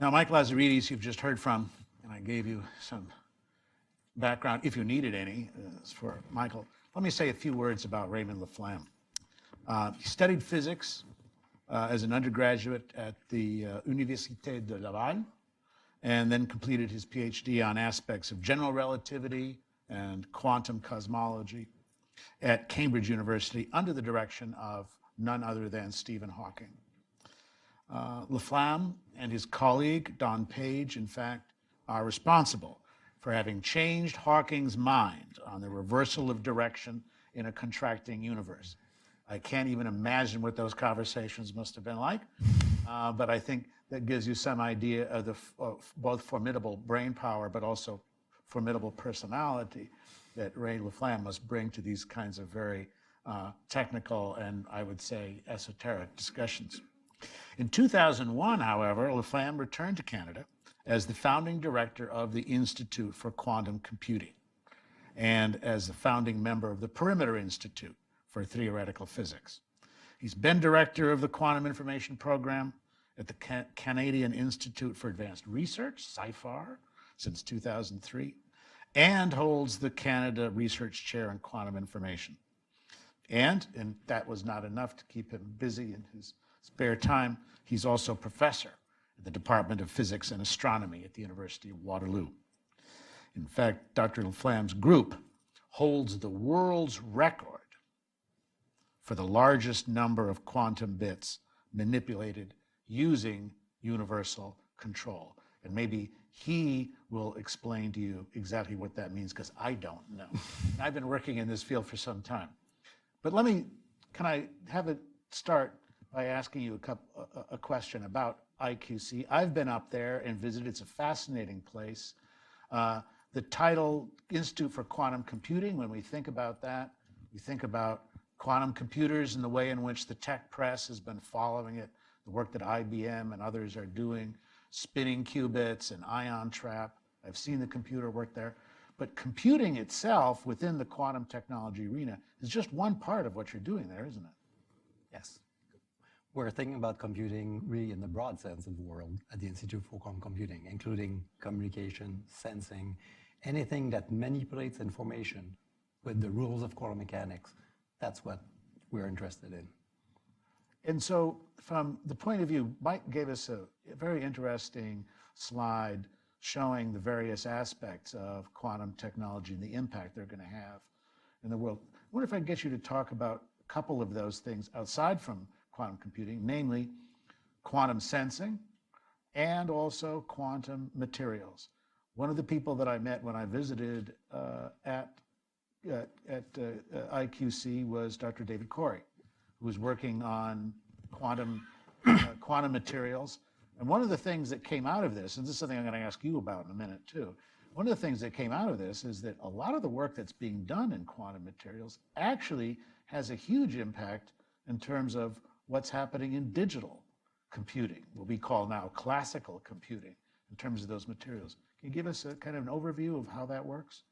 Now, Mike Lazaridis, you've just heard from, and I gave you some background, if you needed any, for Michael. Let me say a few words about Raymond LaFlamme. He studied physics as an undergraduate at the Université de Laval, and then completed his PhD on aspects of general relativity and quantum cosmology at Cambridge University under the direction of none other than Stephen Hawking. LaFlamme and his colleague, Don Page, in fact, are responsible for having changed Hawking's mind on the reversal of direction in a contracting universe. I can't even imagine what those conversations must have been like, but I think that gives you some idea of both formidable brain power, but also formidable personality that Ray LaFlamme must bring to these kinds of very technical and, I would say, esoteric discussions. In 2001, however, LaFlamme returned to Canada as the founding director of the Institute for Quantum Computing and as the founding member of the Perimeter Institute for Theoretical Physics. He's been director of the Quantum Information Program at the Canadian Institute for Advanced Research, CIFAR, since 2003, and holds the Canada Research Chair in Quantum Information. And that was not enough to keep him busy in his spare time, he's also professor at the Department of Physics and Astronomy at the University of Waterloo. In fact, Dr. LaFlamme's group holds the world's record for the largest number of quantum bits manipulated using universal control. And maybe he will explain to you exactly what that means, because I don't know. I've been working in this field for some time. But can I have it start by asking you a question about IQC. I've been up there and visited. It's a fascinating place. The title, Institute for Quantum Computing, when we think about that, we think about quantum computers and the way in which the tech press has been following it, the work that IBM and others are doing, spinning qubits and ion trap. I've seen the computer work there. But computing itself within the quantum technology arena is just one part of what you're doing there, isn't it? Yes. We're thinking about computing really in the broad sense of the world at the Institute for Quantum Computing, including communication, sensing, anything that manipulates information with the rules of quantum mechanics. That's what we're interested in. And so from the point of view, Mike gave us a very interesting slide showing the various aspects of quantum technology and the impact they're going to have in the world. I wonder if I can get you to talk about a couple of those things outside from quantum computing, namely quantum sensing and also quantum materials. One of the people that I met when I visited at IQC was Dr. David Corey, who was working on quantum materials. And one of the things that came out of this, and this is something I'm going to ask you about in a minute too, one of the things that came out of this is that a lot of the work that's being done in quantum materials actually has a huge impact in terms of what's happening in digital computing, what we call now classical computing, in terms of those materials. Can you give us a kind of an overview of how that works?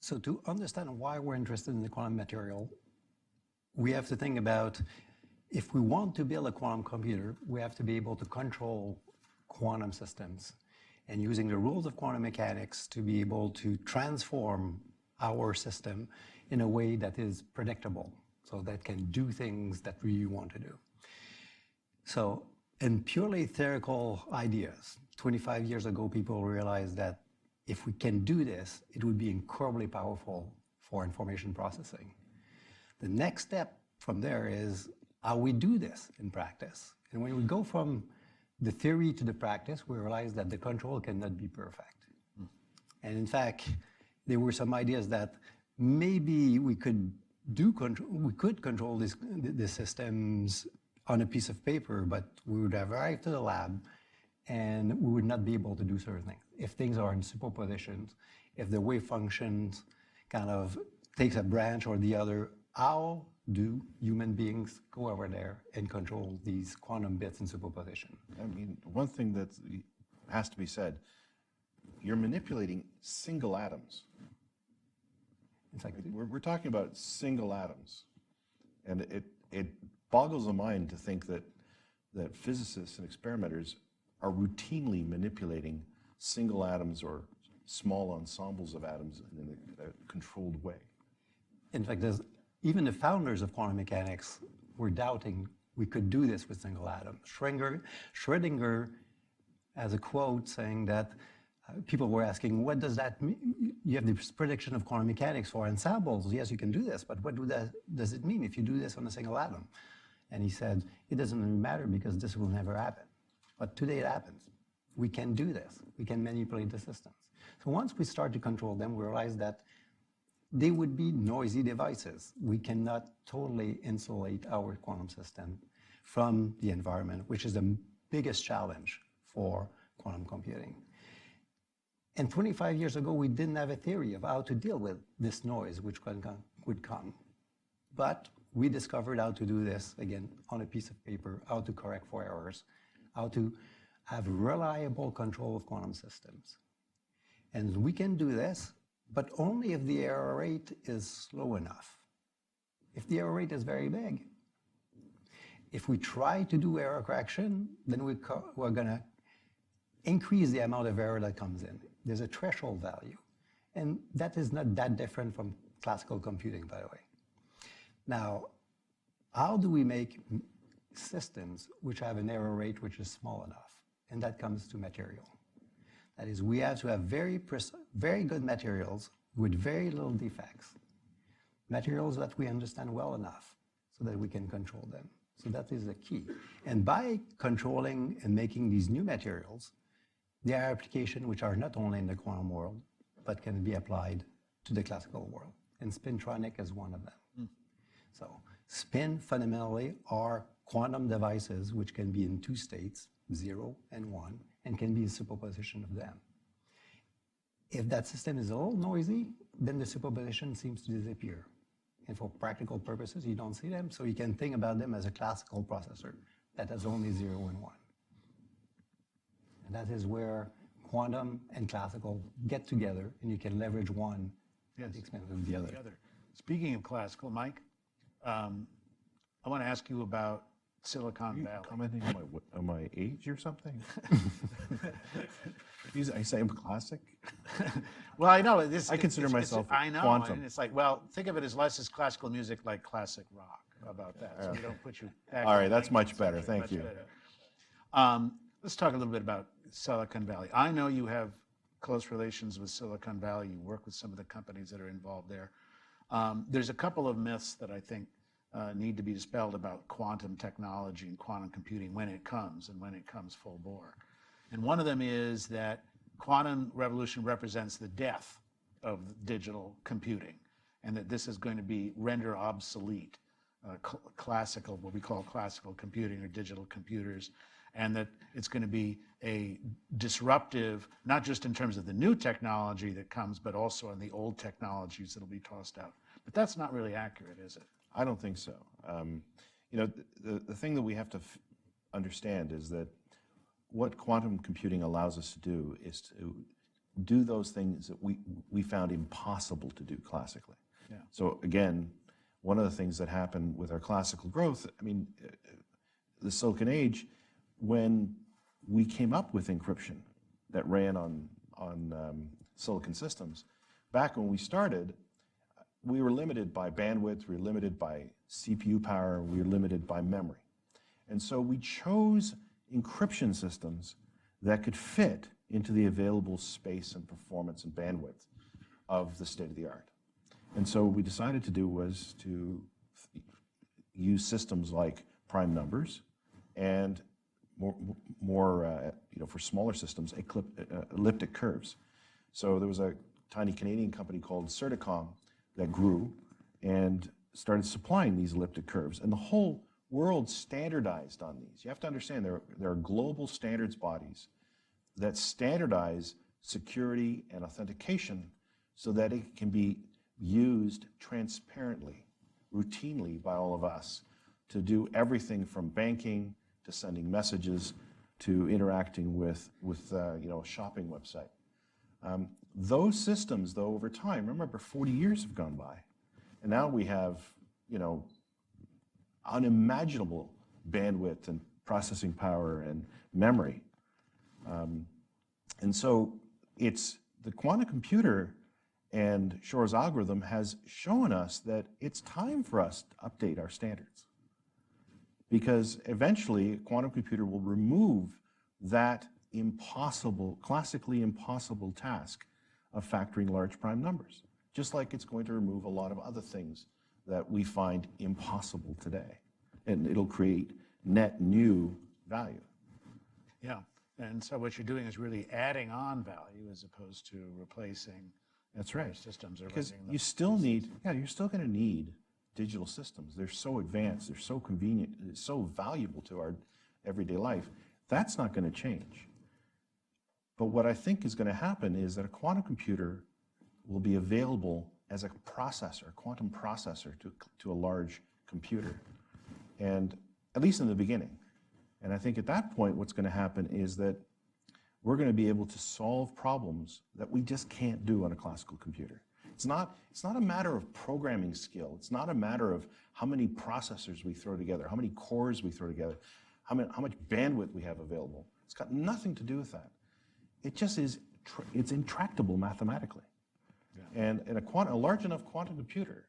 So to understand why we're interested in the quantum material, we have to think about, if we want to build a quantum computer, we have to be able to control quantum systems and using the rules of quantum mechanics to be able to transform our system in a way that is predictable, so that can do things that we want to do. So in purely theoretical ideas, 25 years ago, people realized that if we can do this, it would be incredibly powerful for information processing. The next step from there is how we do this in practice. And when we go from the theory to the practice, we realize that the control cannot be perfect. And in fact, there were some ideas that maybe we could control the systems on a piece of paper, but we would arrive to the lab and we would not be able to do certain things. If things are in superpositions, if the wave functions kind of takes a branch or the other, how do human beings go over there and control these quantum bits in superposition? I mean, one thing that has to be said, you're manipulating single atoms. In fact, we're talking about single atoms. And it boggles the mind to think that physicists and experimenters are routinely manipulating single atoms or small ensembles of atoms in a controlled way. In fact, even the founders of quantum mechanics were doubting we could do this with single atoms. Schrödinger has a quote saying that people were asking, what does that mean? You have this prediction of quantum mechanics for ensembles. Yes, you can do this, but what does it mean if you do this on a single atom? And he said, it doesn't really matter because this will never happen. But today it happens. We can do this. We can manipulate the systems. So once we start to control them, we realize that they would be noisy devices. We cannot totally insulate our quantum system from the environment, which is the biggest challenge for quantum computing. And 25 years ago, we didn't have a theory of how to deal with this noise which would come. But we discovered how to do this, again, on a piece of paper, how to correct for errors, how to have reliable control of quantum systems. And we can do this, but only if the error rate is slow enough. If the error rate is very big, if we try to do error correction, then we're going to increase the amount of error that comes in. There's a threshold value. And that is not that different from classical computing, by the way. Now, how do we make systems which have an error rate which is small enough? And that comes to material. That is, we have to have very good materials with very little defects. Materials that we understand well enough so that we can control them. So that is the key. And by controlling and making these new materials, there are applications which are not only in the quantum world, but can be applied to the classical world. And Spintronic is one of them. So spin fundamentally are quantum devices which can be in two states, 0 and 1, and can be a superposition of them. If that system is a little noisy, then the superposition seems to disappear. And for practical purposes, you don't see them, so you can think about them as a classical processor that has only 0 and 1. And that is where quantum and classical get together, and you can leverage one at the expense of the other. Speaking of classical, Mike, I want to ask you about Silicon Valley. Commenting on my age or something? I say I'm classic. Well, I know this. I consider myself I know, quantum. and it's like, well, think of it as less as classical music, like classic rock. How about that? So we don't put you back. All right, in that's the much 19th better. century, Thank you. better. Let's talk a little bit about Silicon Valley. I know you have close relations with Silicon Valley. You work with some of the companies that are involved there. There's a couple of myths that I think need to be dispelled about quantum technology and quantum computing when it comes and when it comes full bore. And one of them is that quantum revolution represents the death of digital computing, and that this is going to be render obsolete classical, what we call classical computing or digital computers, and that it's going to be a disruptive, not just in terms of the new technology that comes, but also in the old technologies that'll be tossed out. But that's not really accurate, is it? I don't think so. You know, the thing that we have to understand is that what quantum computing allows us to do is to do those things that we found impossible to do classically. Yeah. So again, one of the things that happened with our classical growth, I mean, the Silicon Age, when we came up with encryption that ran on silicon systems, back when we started, we were limited by bandwidth, we were limited by CPU power, we were limited by memory. And so we chose encryption systems that could fit into the available space and performance and bandwidth of the state of the art. And so what we decided to do was to use systems like prime numbers and more you know, for smaller systems, elliptic curves. So there was a tiny Canadian company called Certicom that grew and started supplying these elliptic curves. And the whole world standardized on these. You have to understand there are global standards bodies that standardize security and authentication so that it can be used transparently, routinely by all of us to do everything from banking to sending messages to interacting with you know, a shopping website. Those systems, though, over time, remember 40 years have gone by, and now we have, you know, unimaginable bandwidth and processing power and memory. And so it's the quantum computer and Shor's algorithm has shown us that it's time for us to update our standards. Because eventually a quantum computer will remove that impossible, classically impossible task of factoring large prime numbers, just like it's going to remove a lot of other things that we find impossible today. And it'll create net new value. Yeah. And so what you're doing is really adding on value as opposed to replacing That's right. systems or Because rendering them you still need, you're still going to need digital systems. They're so advanced, they're so convenient, it's so valuable to our everyday life. That's not going to change. But what I think is going to happen is that a quantum computer will be available as a processor, a quantum processor to a large computer, and at least in the beginning. And I think at that point, what's going to happen is that we're going to be able to solve problems that we just can't do on a classical computer. It's not a matter of programming skill. It's not a matter of how many processors we throw together, how many cores we throw together, how much bandwidth we have available. It's got nothing to do with that. It just is, it's intractable mathematically. Yeah. And a large enough quantum computer,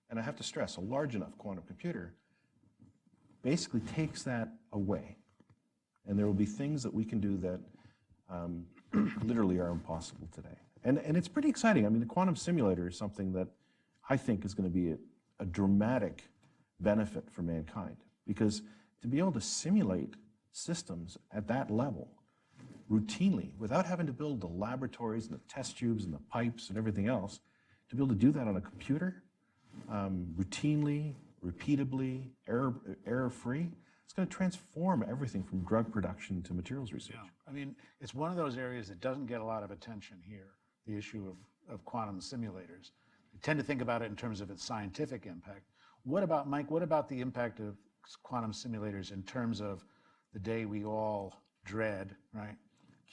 and I have to stress, a large enough quantum computer basically takes that away. And there will be things that we can do that literally are impossible today. And it's pretty exciting. I mean, the quantum simulator is something that I think is going to be a dramatic benefit for mankind. Because to be able to simulate systems at that level routinely, without having to build the laboratories and the test tubes and the pipes and everything else, to be able to do that on a computer routinely, repeatably, error-free, it's going to transform everything from drug production to materials research. Yeah. I mean, it's one of those areas that doesn't get a lot of attention here, the issue of quantum simulators. We tend to think about it in terms of its scientific impact. What about, Mike, what about the impact of quantum simulators in terms of the day we all dread, right?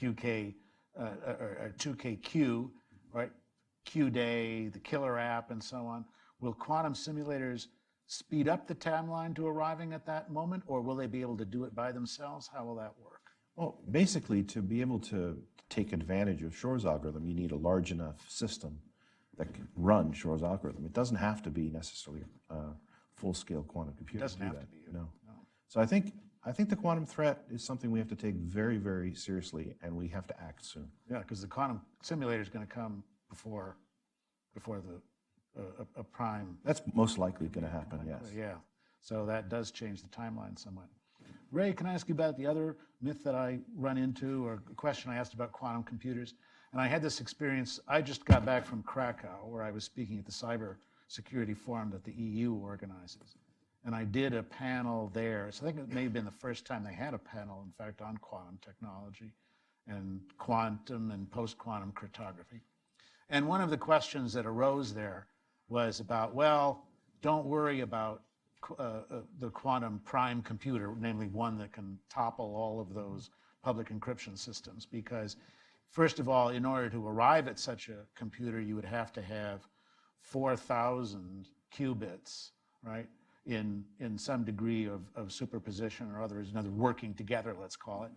QK, or 2KQ, right? Q Day, the killer app, and so on. Will quantum simulators speed up the timeline to arriving at that moment, or will they be able to do it by themselves? How will that work? Well, basically, to be able to take advantage of Shor's algorithm, you need a large enough system that can run Shor's algorithm. It doesn't have to be necessarily a full-scale quantum computer. It doesn't have to be. No. So I think the quantum threat is something we have to take very, very seriously, and we have to act soon. Yeah, because the quantum simulator is going to come before a prime. That's most likely going to happen, yes. Yeah, so that does change the timeline somewhat. Ray, can I ask you about the other myth that I run into, or a question I asked about quantum computers? And I had this experience, I just got back from Krakow, where I was speaking at the Cyber Security Forum that the EU organizes. And I did a panel there. So I think it may have been the first time they had a panel, in fact, on quantum technology and quantum and post-quantum cryptography. And one of the questions that arose there was about, well, don't worry about the quantum prime computer, namely one that can topple all of those public encryption systems, because first of all, in order to arrive at such a computer, you would have to have 4,000 qubits, right, in some degree of superposition or others, another working together, let's call it.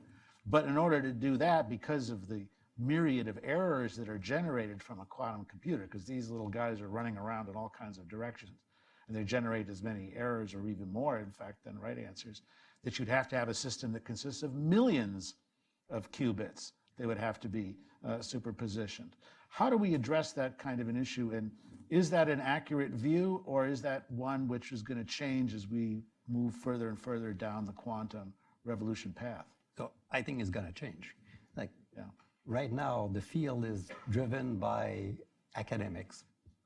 But in order to do that, because of the myriad of errors that are generated from a quantum computer, because these little guys are running around in all kinds of directions, and they generate as many errors or even more, in fact, than right answers, that you'd have to have a system that consists of millions of qubits. They would have to be superpositioned. How do we address that kind of an issue? And is that an accurate view, or is that one which is going to change as we move further and further down the quantum revolution path? So I think it's going to change. Like, Yeah. right now, the field is driven by academics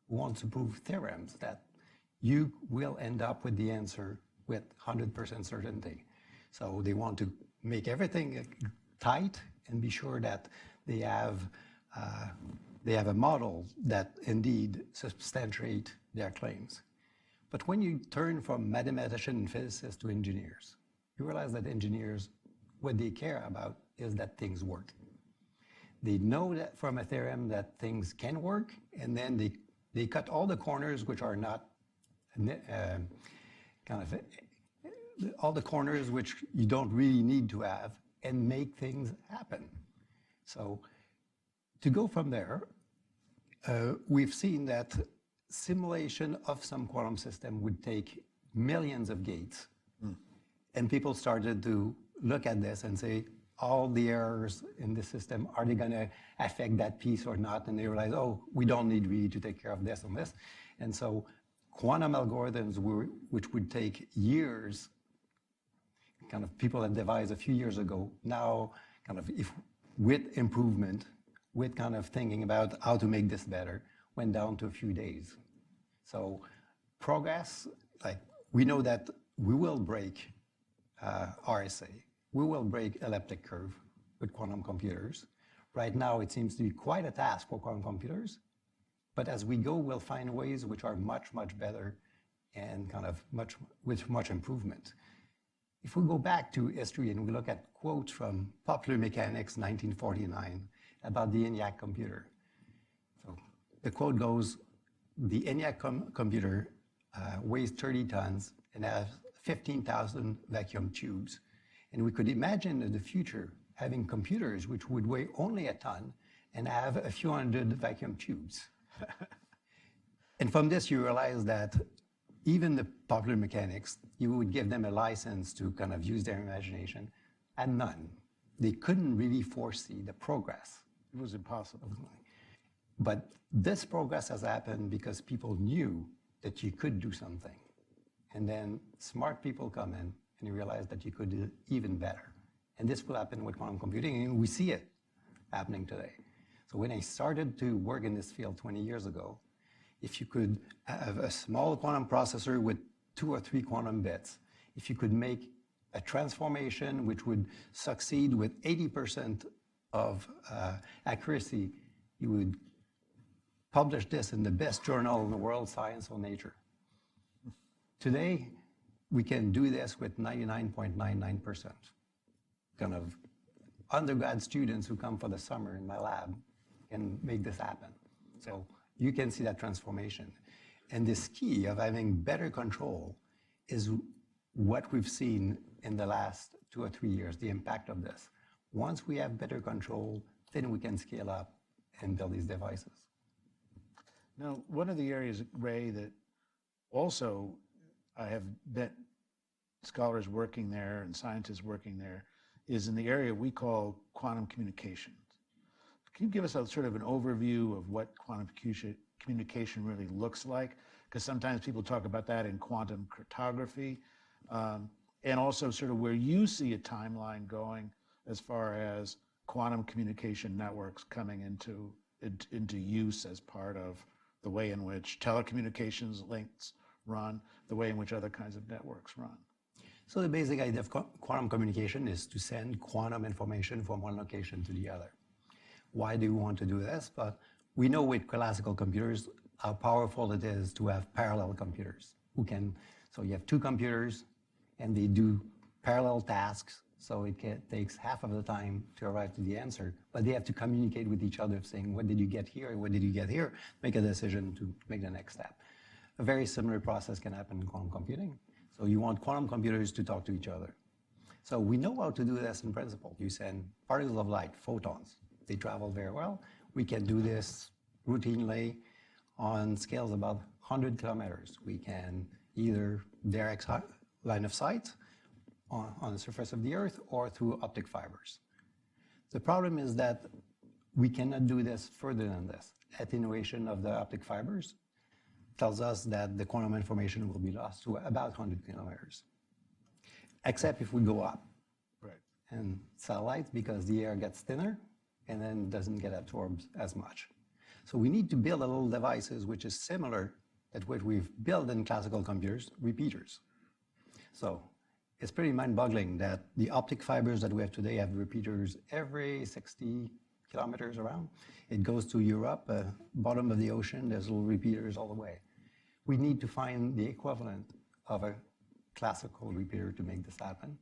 who want to prove theorems that you will end up with the answer with 100% certainty. So they want to make everything tight and be sure that they have a model that indeed substantiate their claims. But when you turn from mathematicians and physicists to engineers, you realize that engineers, what they care about is that things work. They know that from a theorem that things can work, and then they cut all the corners which are not all the corners which you don't really need to have, and make things happen. So to go from there, we've seen that simulation of some quantum system would take millions of gates. And people started to look at this and say, all the errors in the system, are they going to affect that piece or not? And they realized, oh, we don't need really to take care of this and this. And so quantum algorithms, which would take years, kind of people that devised a few years ago, now kind of if with improvement, with kind of thinking about how to make this better, went down to a few days. So progress, like we know that we will break RSA. We will break elliptic curve with quantum computers. Right now, it seems to be quite a task for quantum computers. But as we go, we'll find ways which are much, much better and kind of with much improvement. If we go back to history and we look at quotes from Popular Mechanics 1949 about the ENIAC computer. So the quote goes, the ENIAC computer weighs 30 tons and has 15,000 vacuum tubes. And we could imagine in the future having computers which would weigh only a ton and have a few hundred vacuum tubes. And from this, you realize that even the Popular Mechanics, you would give them a license to kind of use their imagination, and none. They couldn't really foresee the progress. It was impossible. But this progress has happened because people knew that you could do something. And then smart people come in and you realize that you could do it even better. And this will happen with quantum computing, and we see it happening today. So when I started to work in this field 20 years ago, if you could have a small quantum processor with 2 or 3 quantum bits, if you could make a transformation which would succeed with 80% of accuracy, you would publish this in the best journal in the world, Science or Nature. Today, we can do this with 99.99%. Kind of undergrad students who come for the summer in my lab can make this happen. So you can see that transformation. And this key of having better control is what we've seen in the last 2 or 3 years, the impact of this. Once we have better control, then we can scale up and build these devices. Now, one of the areas, Ray, that also I have met scholars working there and scientists working there is in the area we call quantum communications. Can you give us a sort of an overview of what quantum communication really looks like? Because sometimes people talk about that in quantum cryptography, and also sort of where you see a timeline going as far as quantum communication networks coming into use as part of the way in which telecommunications links run, the way in which other kinds of networks run. So the basic idea of quantum communication is to send quantum information from one location to the other. Why do we want to do this? But we know with classical computers how powerful it is to have parallel computers so you have 2 computers and they do parallel tasks, so it takes half of the time to arrive to the answer, but they have to communicate with each other saying, what did you get here? What did you get here? Make a decision to make the next step. A very similar process can happen in quantum computing. So you want quantum computers to talk to each other. So we know how to do this in principle. You send particles of light, photons. They travel very well. We can do this routinely on scales about 100 kilometers. We can either direct line of sight on the surface of the Earth or through optic fibers. The problem is that we cannot do this further than this. Attenuation of the optic fibers tells us that the quantum information will be lost to about 100 kilometers, except if we go up. Right. And satellites, because the air gets thinner and then doesn't get absorbed as much. So we need to build a little devices which is similar to what we've built in classical computers, repeaters. So it's pretty mind-boggling that the optic fibers that we have today have repeaters every 60 kilometers around. It goes to Europe, bottom of the ocean, there's little repeaters all the way. We need to find the equivalent of a classical repeater to make this happen.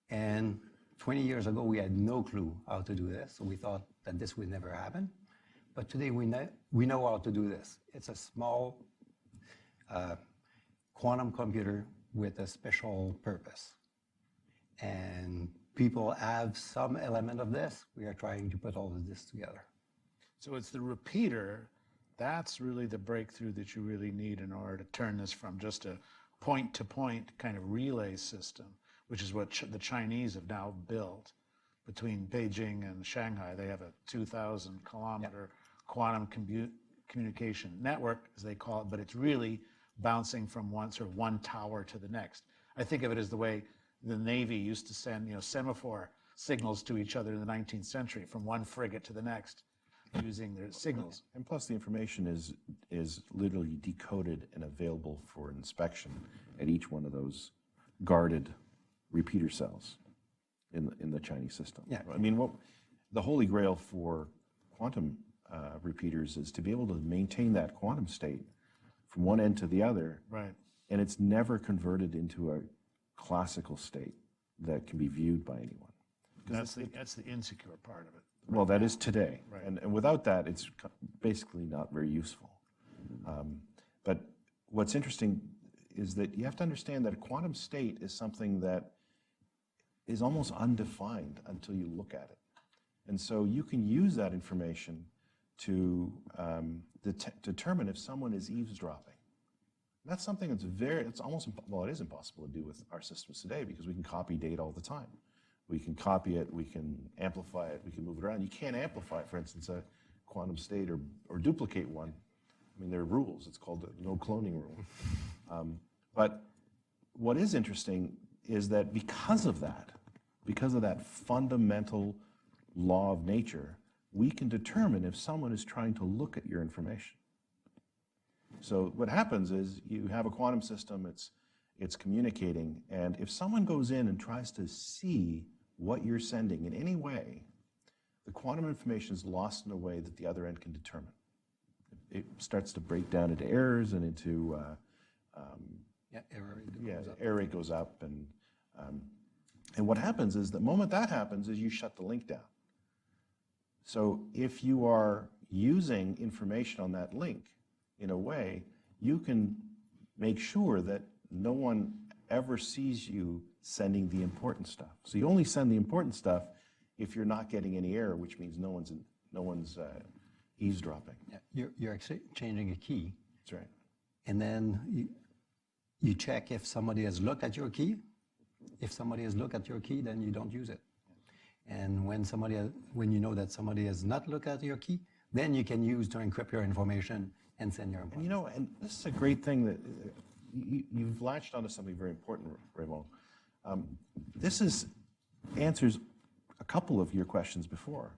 And 20 years ago, we had no clue how to do this, so we thought that this would never happen. But today, we know how to do this. It's a small quantum computer with a special purpose. And people have some element of this. We are trying to put all of this together. So it's the repeater, that's really the breakthrough that you really need in order to turn this from just a point-to-point kind of relay system, which is what the Chinese have now built between Beijing and Shanghai. They have a 2,000-kilometer quantum communication network, as they call it, but it's really bouncing from one tower to the next. I think of it as the way the Navy used to send, semaphore signals to each other in the 19th century, from one frigate to the next, using their signals. And plus, the information is literally decoded and available for inspection at each one of those guarded repeater cells in the Chinese system. Yeah. I mean, the Holy Grail for quantum repeaters is to be able to maintain that quantum state from one end to the other, Right. and it's never converted into a classical state that can be viewed by anyone. That's the insecure part of it. Well, that is today, Right. and without that, it's basically not very useful. But what's interesting is that you have to understand that a quantum state is something that is almost undefined until you look at it. And so you can use that information to determine if someone is eavesdropping. And that's something that's it's almost, well, it is impossible to do with our systems today because we can copy data all the time. We can copy it, we can amplify it, we can move it around. You can't amplify, for instance, a quantum state or duplicate one. I mean, there are rules. It's called the no cloning rule. But what is interesting is that because of that fundamental law of nature, we can determine if someone is trying to look at your information. So what happens is you have a quantum system, it's communicating, and if someone goes in and tries to see what you're sending in any way, the quantum information is lost in a way that the other end can determine. It starts to break down into errors and into error rate goes up, and what happens is the moment that happens is you shut the link down. So if you are using information on that link in a way, you can make sure that no one ever sees you sending the important stuff. So you only send the important stuff if you're not getting any error, which means no one's eavesdropping. Yeah, you're exchanging a key, That's right. and then you check if somebody has looked at your key. If somebody has looked at your key, then you don't use it. And when you know that somebody has not looked at your key, then you can use to encrypt your information and send your information. And this is a great thing that you've latched onto something very important, Raymond. This answers a couple of your questions before.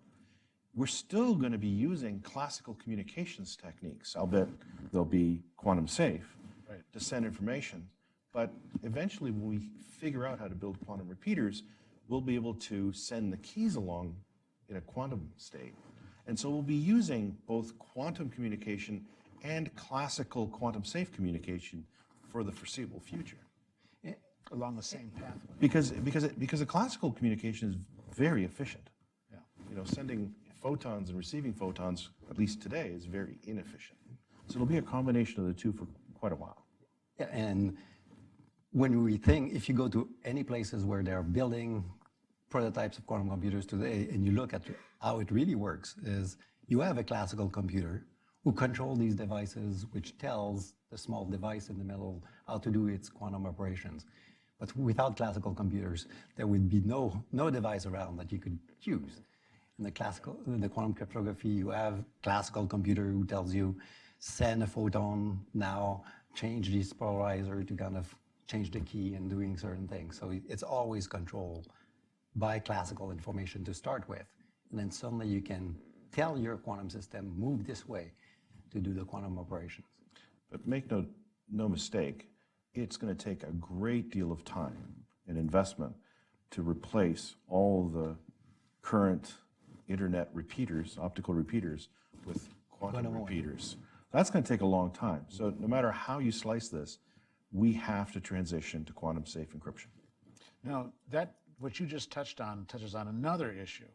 We're still going to be using classical communications techniques. I'll bet they'll be quantum safe to send information. But eventually, when we figure out how to build quantum repeaters, we'll be able to send the keys along in a quantum state. And so we'll be using both quantum communication and classical quantum safe communication for the foreseeable future. Along the same pathway. Because the classical communication is very efficient. Yeah. Sending photons and receiving photons, at least today, is very inefficient. So it'll be a combination of the two for quite a while. Yeah, and when we think, if you go to any places where they're building prototypes of quantum computers today, and you look at how it really works, is you have a classical computer who control these devices, which tells the small device in the middle how to do its quantum operations. But without classical computers, there would be no device around that you could use. In the quantum cryptography, you have classical computer who tells you, send a photon now, change this polarizer to kind of change the key and doing certain things. So it's always controlled by classical information to start with. And then suddenly you can tell your quantum system, move this way to do the quantum operations. But make no mistake, it's going to take a great deal of time and investment to replace all the current internet repeaters, optical repeaters, with quantum repeaters. That's going to take a long time. So no matter how you slice this, we have to transition to quantum safe encryption. Now, what you just touches on another issue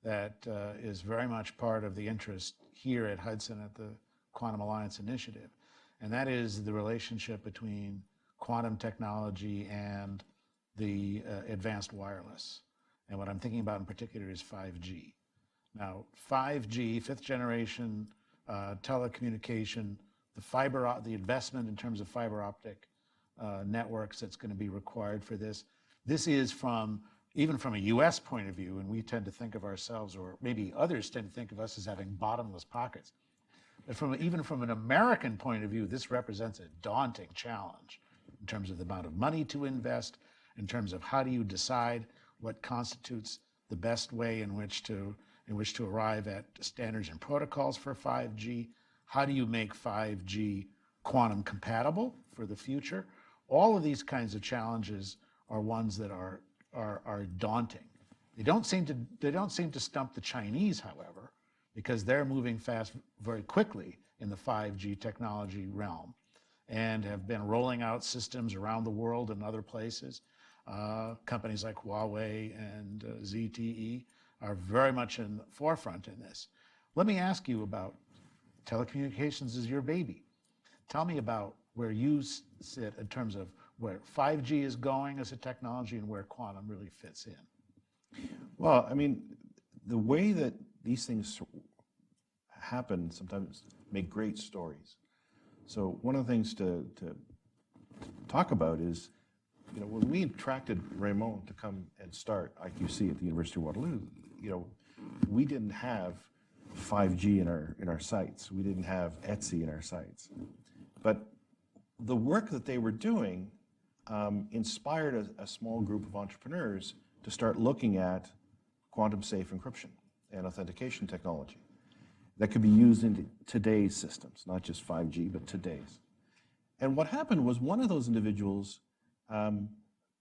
that is very much part of the interest here at Hudson at the Quantum Alliance Initiative, and that is the relationship between quantum technology and the advanced wireless. And what I'm thinking about in particular is 5G. Now, 5G, fifth generation telecommunication, the investment in terms of fiber optic networks that's going to be required for this. This is even from a US point of view, and we tend to think of ourselves, or maybe others tend to think of us as having bottomless pockets. But even from an American point of view, this represents a daunting challenge in terms of the amount of money to invest, in terms of how do you decide what constitutes the best way in which to arrive at standards and protocols for 5G. How do you make 5G quantum compatible for the future? All of these kinds of challenges are ones that are daunting. They don't seem to stump the Chinese, however, because they're moving fast very quickly in the 5G technology realm and have been rolling out systems around the world and other places. Companies like Huawei and ZTE are very much in the forefront in this. Let me ask you about telecommunications is your baby. Tell me about where you sit in terms of where 5G is going as a technology and where quantum really fits in. Well, I mean, the way that these things happen sometimes make great stories. So one of the things to talk about is, you know, when we attracted Raymond to come and start IQC at the University of Waterloo, you know, we didn't have 5G in our sights. We didn't have Etsy in our sights. But the work that they were doing inspired a small group of entrepreneurs to start looking at quantum safe encryption and authentication technology that could be used in today's systems, not just 5G, but today's. And what happened was one of those individuals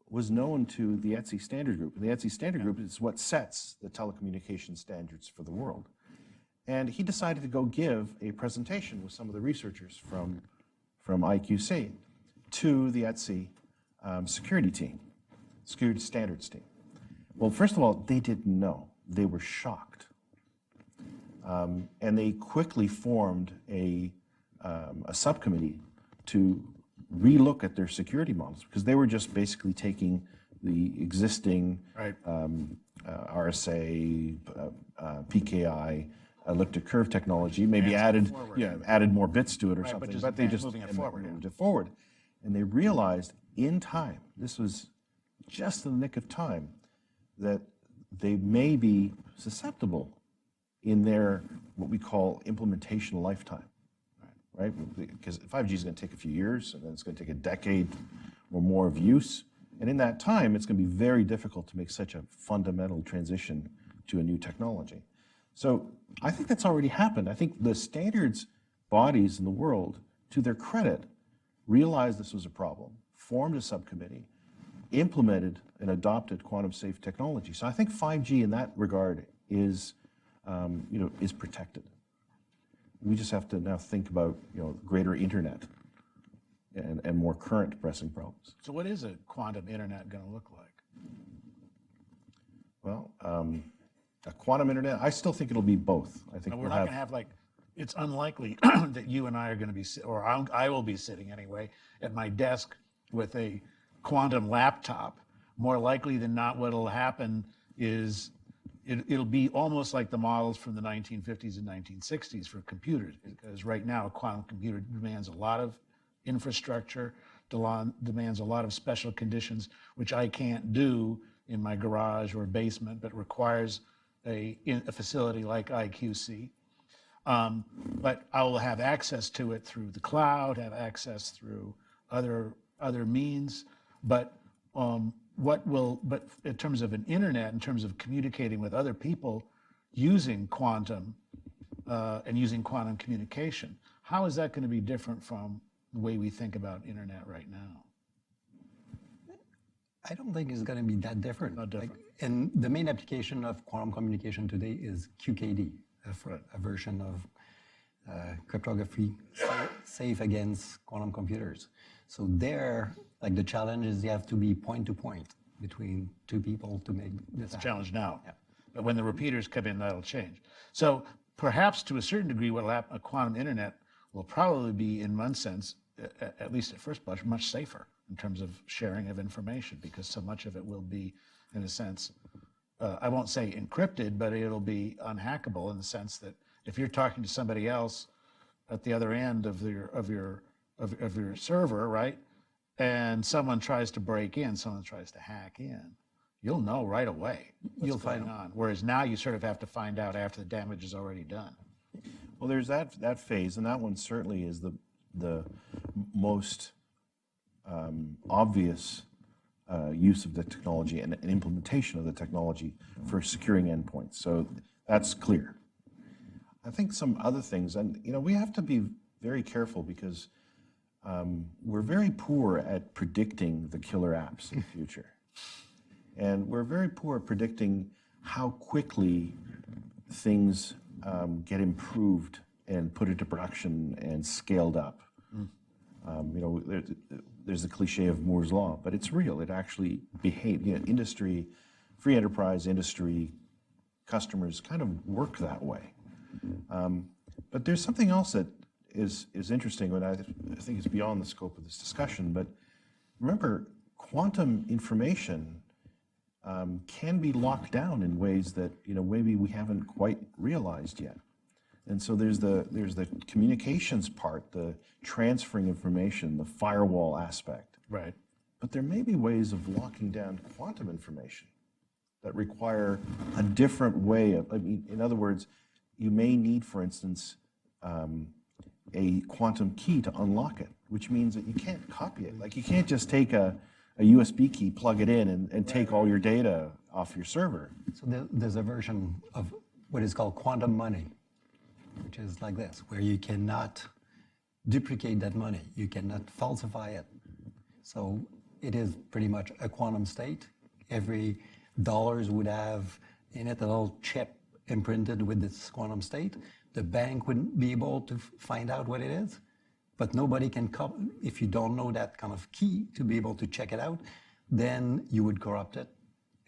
was known to the Etsy Standard Group. And the Etsy Standard Group is what sets the telecommunication standards for the world. And he decided to go give a presentation with some of the researchers from IQC to the Etsy security standards team. Well, first of all, they didn't know. They were shocked. And they quickly formed a subcommittee to relook at their security models, because they were just basically taking the existing RSA, PKI, elliptic curve technology, maybe added more bits to it or something, but they just moved it forward. And they realized in time, this was just in the nick of time, that they may be susceptible in their, what we call, implementation lifetime, right? Because 5G is going to take a few years, and then it's going to take a decade or more of use. And in that time, it's going to be very difficult to make such a fundamental transition to a new technology. So I think that's already happened. I think the standards bodies in the world, to their credit, realized this was a problem, formed a subcommittee, implemented and adopted quantum safe technology. So I think 5G in that regard is, is protected. We just have to now think about, greater internet and more current pressing problems. So what is a quantum internet going to look like? Well, a quantum internet, I still think it'll be both. I think we're not going to have it's unlikely that you and I are going to be, or I will be sitting anyway, at my desk with a quantum laptop. More likely than not, what'll happen is it'll be almost like the models from the 1950s and 1960s for computers, because right now a quantum computer demands a lot of infrastructure, demands a lot of special conditions, which I can't do in my garage or basement, but requires a facility like IQC. But I will have access to it through the cloud, have access through other means. But but in terms of an internet, in terms of communicating with other people using quantum and using quantum communication, how is that going to be different from the way we think about internet right now? I don't think it's going to be that different. Not different. And the main application of quantum communication today is QKD, a version of cryptography safe against quantum computers. So there, the challenge is you have to be point to point between two people to make this It's a challenge now. Yeah. But when the repeaters come in, that'll change. So perhaps to a certain degree, what will happen, a quantum internet will probably be, in one sense, at least at first blush, much safer in terms of sharing of information, because so much of it will be, in a sense, I won't say encrypted, but it'll be unhackable in the sense that if you're talking to somebody else at the other end of your server, right, and someone tries to break in, someone tries to hack in, you'll know right away what's going on. Whereas now you sort of have to find out after the damage is already done. Well, there's that phase, and that one certainly is the most obvious use of the technology and implementation of the technology for securing endpoints. So that's clear. I think some other things, and we have to be very careful because we're very poor at predicting the killer apps in the future. And we're very poor at predicting how quickly things get improved and put into production and scaled up. There's the cliche of Moore's Law, but it's real. It actually behaves. Industry, free enterprise industry, customers kind of work that way. But there's something else that is interesting, and I think it's beyond the scope of this discussion. But remember, quantum information can be locked down in ways that maybe we haven't quite realized yet. And so there's the communications part, the transferring information, the firewall aspect. Right. But there may be ways of locking down quantum information that require a different way of, in other words, you may need, for instance, a quantum key to unlock it, which means that you can't copy it. Like you can't just take a USB key, plug it in, and take all your data off your server. So there's a version of what is called quantum money, which is like this, where you cannot duplicate that money. You cannot falsify it. So it is pretty much a quantum state. Every dollars would have in it a little chip imprinted with this quantum state. The bank wouldn't be able to find out what it is, but nobody can, if you don't know that kind of key to be able to check it out, then you would corrupt it,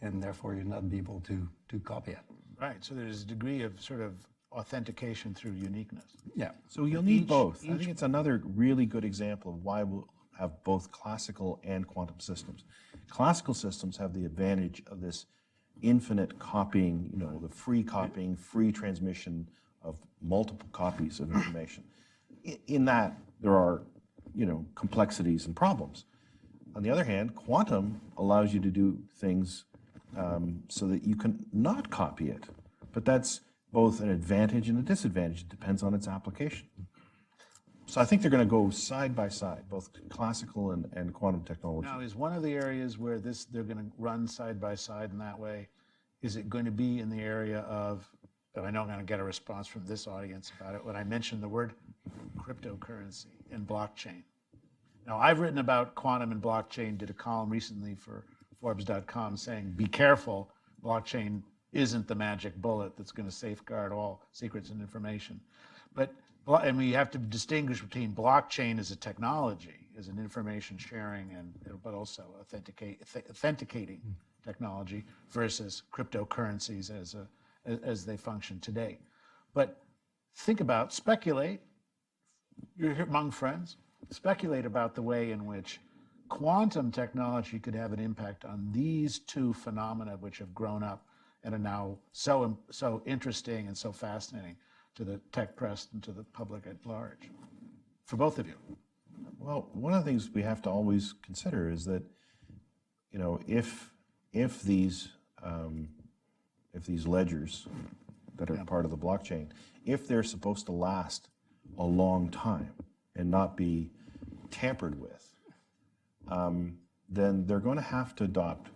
and therefore you'd not be able to copy it. Right, so there's a degree of sort of authentication through uniqueness. Yeah. So you'll need both. I think it's another really good example of why we'll have both classical and quantum systems. Classical systems have the advantage of this infinite copying, the free copying, free transmission of multiple copies of information. In that, there are, complexities and problems. On the other hand, quantum allows you to do things so that you can not copy it. But that's both an advantage and a disadvantage. It depends on its application. So I think they're going to go side by side, both classical and quantum technology. Now, is one of the areas where they're going to run side by side in that way, is it going to be in the area of, and I know I'm going to get a response from this audience about it, when I mentioned the word cryptocurrency and blockchain. Now, I've written about quantum and blockchain, did a column recently for Forbes.com saying, be careful, blockchain isn't the magic bullet that's going to safeguard all secrets and information. And we have to distinguish between blockchain as a technology, as an information sharing, but also authenticating technology, versus cryptocurrencies as they function today. But speculate, you're here among friends, speculate about the way in which quantum technology could have an impact on these two phenomena which have grown up and are now so interesting and so fascinating to the tech press and to the public at large, for both of you. Well, one of the things we have to always consider is that, if these ledgers that are part of the blockchain, if they're supposed to last a long time and not be tampered with, then they're going to have to adopt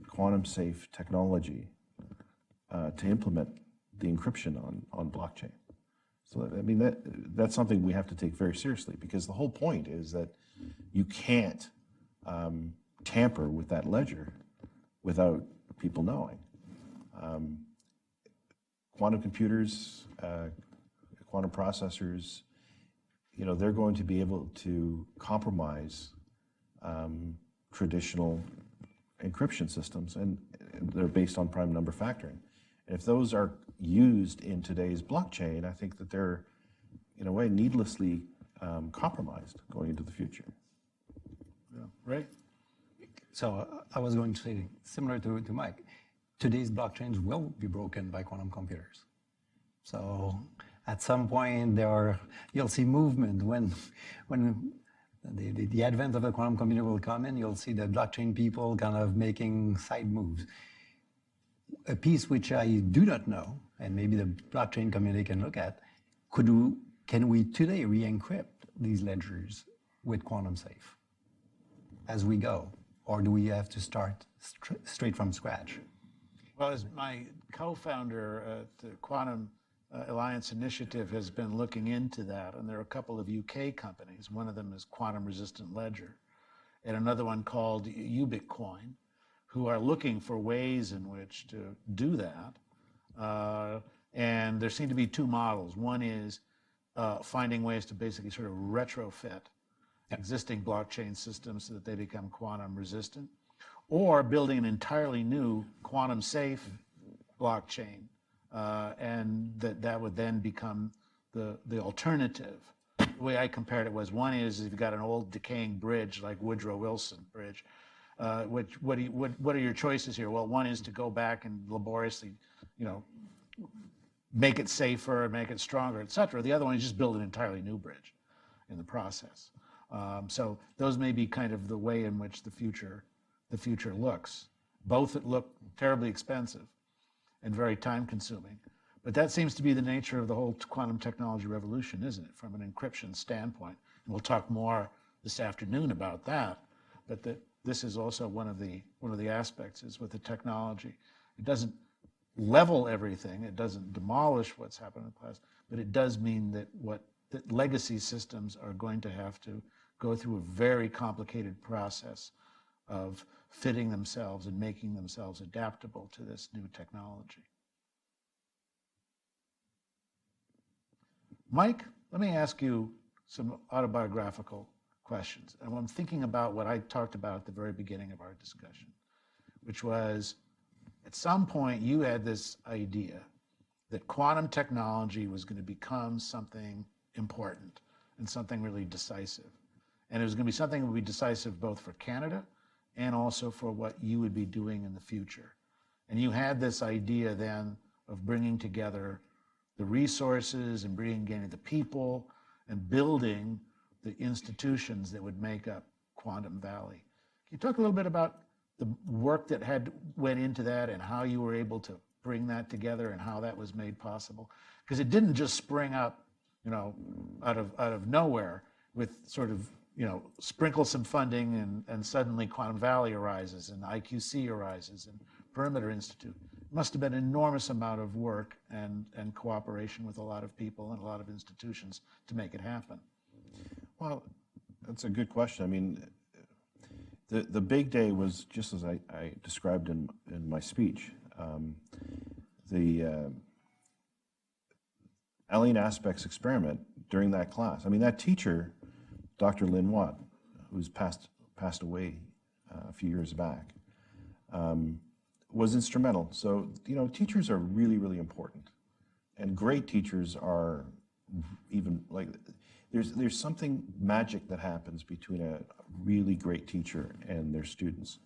quantum-safe technology to implement the encryption on blockchain. So, that's something we have to take very seriously, because the whole point is that you can't tamper with that ledger without people knowing. Quantum computers, quantum processors, they're going to be able to compromise traditional encryption systems, and they're based on prime number factoring. And if those are used in today's blockchain, I think that they're, in a way, needlessly compromised going into the future. Yeah. Right? So I was going to say, similar to Mike, today's blockchains will be broken by quantum computers. So at some point you'll see movement when the advent of a quantum computer will come in, you'll see the blockchain people kind of making side moves. A piece which I do not know, and maybe the blockchain community can look at, can we today re-encrypt these ledgers with quantum safe as we go? Or do we have to start straight from scratch? Well, as my co-founder at the Quantum Alliance Initiative has been looking into that, and there are a couple of UK companies. One of them is Quantum Resistant Ledger, and another one called Ubitcoin, who are looking for ways in which to do that. And there seem to be two models. One is finding ways to basically sort of retrofit existing blockchain systems so that they become quantum resistant, or building an entirely new quantum safe blockchain, and that would then become the alternative. The way I compared it was, one is if you've got an old decaying bridge like Woodrow Wilson Bridge, what are your choices here? Well, one is to go back and laboriously, make it safer, make it stronger, et cetera. The other one is just build an entirely new bridge in the process. So those may be kind of the way in which the future looks. Both look terribly expensive and very time consuming. But that seems to be the nature of the whole quantum technology revolution, isn't it, from an encryption standpoint? And we'll talk more this afternoon about that. But this is also one of the aspects is with the technology. It doesn't level everything, it doesn't demolish what's happened in the past, but it does mean that that legacy systems are going to have to go through a very complicated process of fitting themselves and making themselves adaptable to this new technology. Mike, let me ask you some autobiographical questions. And I'm thinking about what I talked about at the very beginning of our discussion, which was at some point you had this idea that quantum technology was going to become something important and something really decisive. And it was going to be something that would be decisive both for Canada and also for what you would be doing in the future. And you had this idea then of bringing together the resources and bringing together the people and building the institutions that would make up Quantum Valley. Can you talk a little bit about the work that went into that and how you were able to bring that together and how that was made possible? Because it didn't just spring up, out of nowhere with sort of, sprinkle some funding and suddenly Quantum Valley arises and IQC arises and Perimeter Institute. It must have been an enormous amount of work and cooperation with a lot of people and a lot of institutions to make it happen. Well, that's a good question. I mean, the big day was just as I described in my speech. The alien aspects experiment during that class. I mean, that teacher, Dr. Lynn Watt, who's passed away a few years back, was instrumental. So, teachers are really, really important. And great teachers are even like, there's something magic that happens between a really great teacher and their students.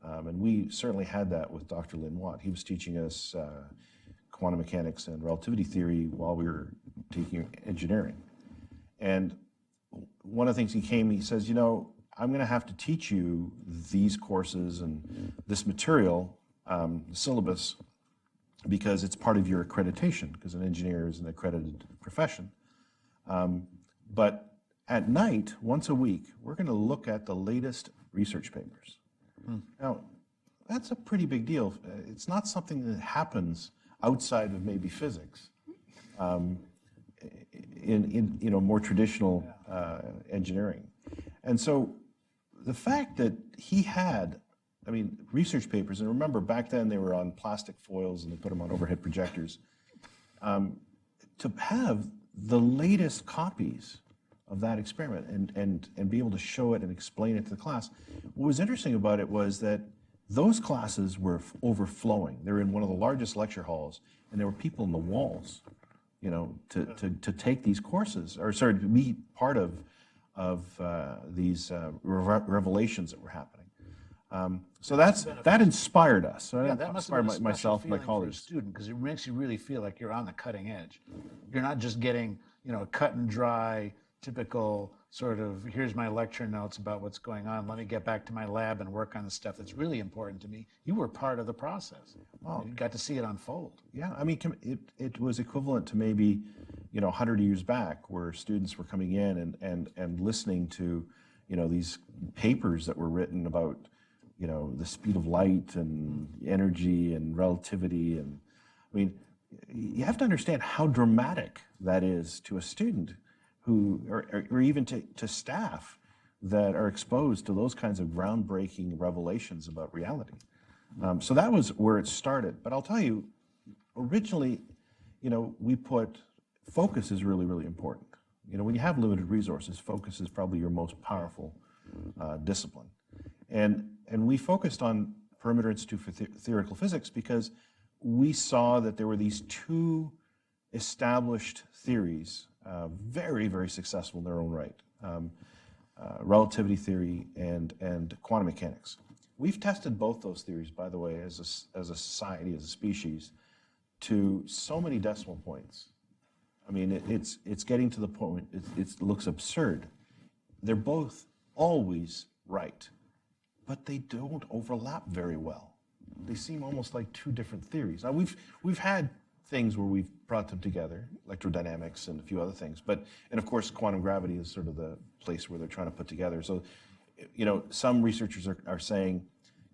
And we certainly had that with Dr. Lynn Watt. He was teaching us quantum mechanics and relativity theory while we were taking engineering. And one of the things he says, I'm going to have to teach you these courses and this material, syllabus, because it's part of your accreditation, because an engineer is an accredited profession. But at night, once a week, we're going to look at the latest research papers. Now, that's a pretty big deal. It's not something that happens outside of maybe physics. In more traditional engineering. And so the fact that he had, research papers, and remember back then they were on plastic foils and they put them on overhead projectors, to have the latest copies of that experiment and be able to show it and explain it to the class. What was interesting about it was that those classes were overflowing. They were in one of the largest lecture halls, and there were people in the walls, to take these courses, to be part of these revelations that were happening. So that inspired us. So Yeah, that that must have been a inspired special myself, and my feeling for a colleagues. student, because it makes you really feel like you're on the cutting edge. You're not just getting, a cut and dry, typical sort of, here's my lecture notes about what's going on. Let me get back to my lab and work on the stuff that's really important to me. You were part of the process. You got to see it unfold. Yeah, I mean, it was equivalent to maybe, 100 years back, where students were coming in and listening to, these papers that were written about, the speed of light and energy and relativity. And I mean, you have to understand how dramatic that is to a student who, or even to staff that are exposed to those kinds of groundbreaking revelations about reality. So that was where it started. But I'll tell you, originally, we put focus is really, really important. When you have limited resources, focus is probably your most powerful discipline. And we focused on Perimeter Institute for Theoretical Physics because we saw that there were these two established theories, very, very successful in their own right, relativity theory and quantum mechanics. We've tested both those theories, by the way, as a society, as a species, to so many decimal points. I mean, it's getting to the point, it looks absurd. They're both always right, but they don't overlap very well. They seem almost like two different theories. Now, we've had things where we've brought them together, electrodynamics and a few other things, and of course, quantum gravity is sort of the place where they're trying to put together. So, some researchers are saying,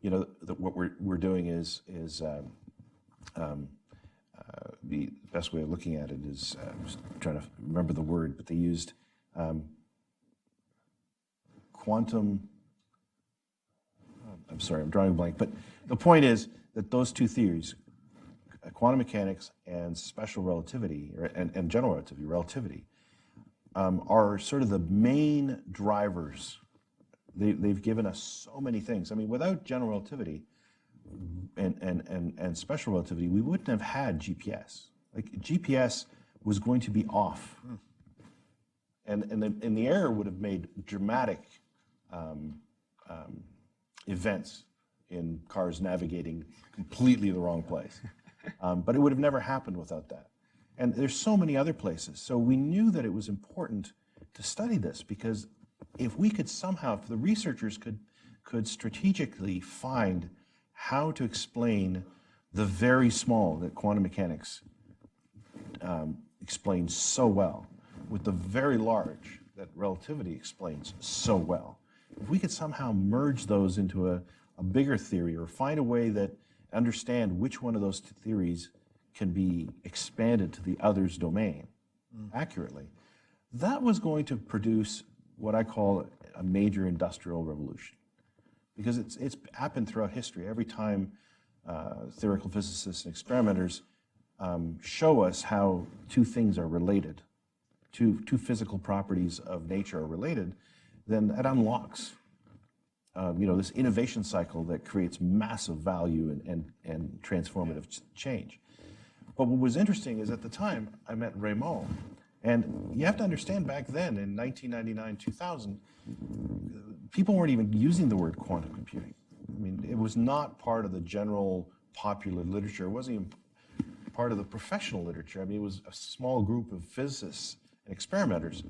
that what we're doing is the best way of looking at it is, I'm just trying to remember the word, but they used quantum, I'm sorry, I'm drawing a blank, but the point is that those two theories, quantum mechanics and special relativity, and general relativity, are sort of the main drivers. They've given us so many things. I mean, without general relativity and special relativity, we wouldn't have had GPS. Like, GPS was going to be off. And the error would have made dramatic events in cars navigating completely the wrong place. But it would have never happened without that. And there's so many other places. So we knew that it was important to study this, because if we could somehow, if the researchers could strategically find how to explain the very small that quantum mechanics explains so well, with the very large that relativity explains so well, if we could somehow merge those into a bigger theory, or find a way that understand which one of those theories can be expanded to the other's domain accurately, that was going to produce what I call a major industrial revolution. Because it's happened throughout history. Every time theoretical physicists and experimenters show us how two things are related, two physical properties of nature are related, then it unlocks this innovation cycle that creates massive value and transformative change. But what was interesting is, at the time, I met Raymond, and you have to understand, back then in 1999, 2000, people weren't even using the word quantum computing. I mean, it was not part of the general popular literature. It wasn't even part of the professional literature. I mean, it was a small group of physicists and experimenters.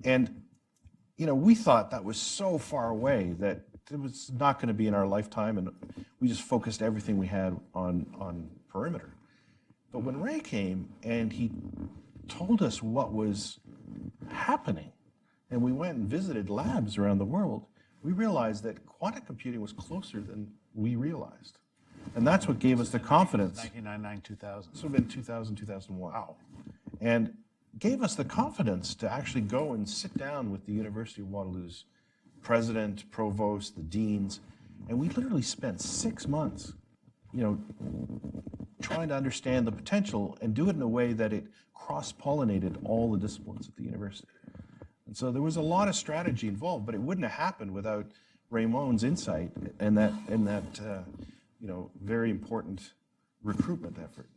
And, we thought that was so far away that it was not going to be in our lifetime, and we just focused everything we had on perimeter. But when Ray came and he told us what was happening, and we went and visited labs around the world, we realized that quantum computing was closer than we realized. And that's what gave us the confidence. 1999, 2000. This would have been 2000, 2001. Wow. And gave us the confidence to actually go and sit down with the University of Waterloo's president, provost, the deans, and we literally spent 6 months, trying to understand the potential and do it in a way that it cross-pollinated all the disciplines at the university. And so there was a lot of strategy involved, but it wouldn't have happened without Raymond's insight and that very important recruitment effort.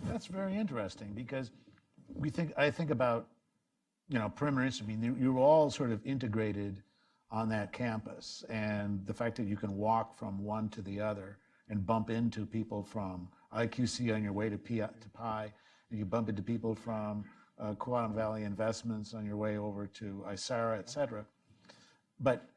That's very interesting, because I think about, Perimeter Institute. I mean, you were all sort of integrated on that campus, and the fact that you can walk from one to the other and bump into people from IQC on your way to Pi, and you bump into people from Quantum Valley Investments on your way over to ISARA, et cetera. But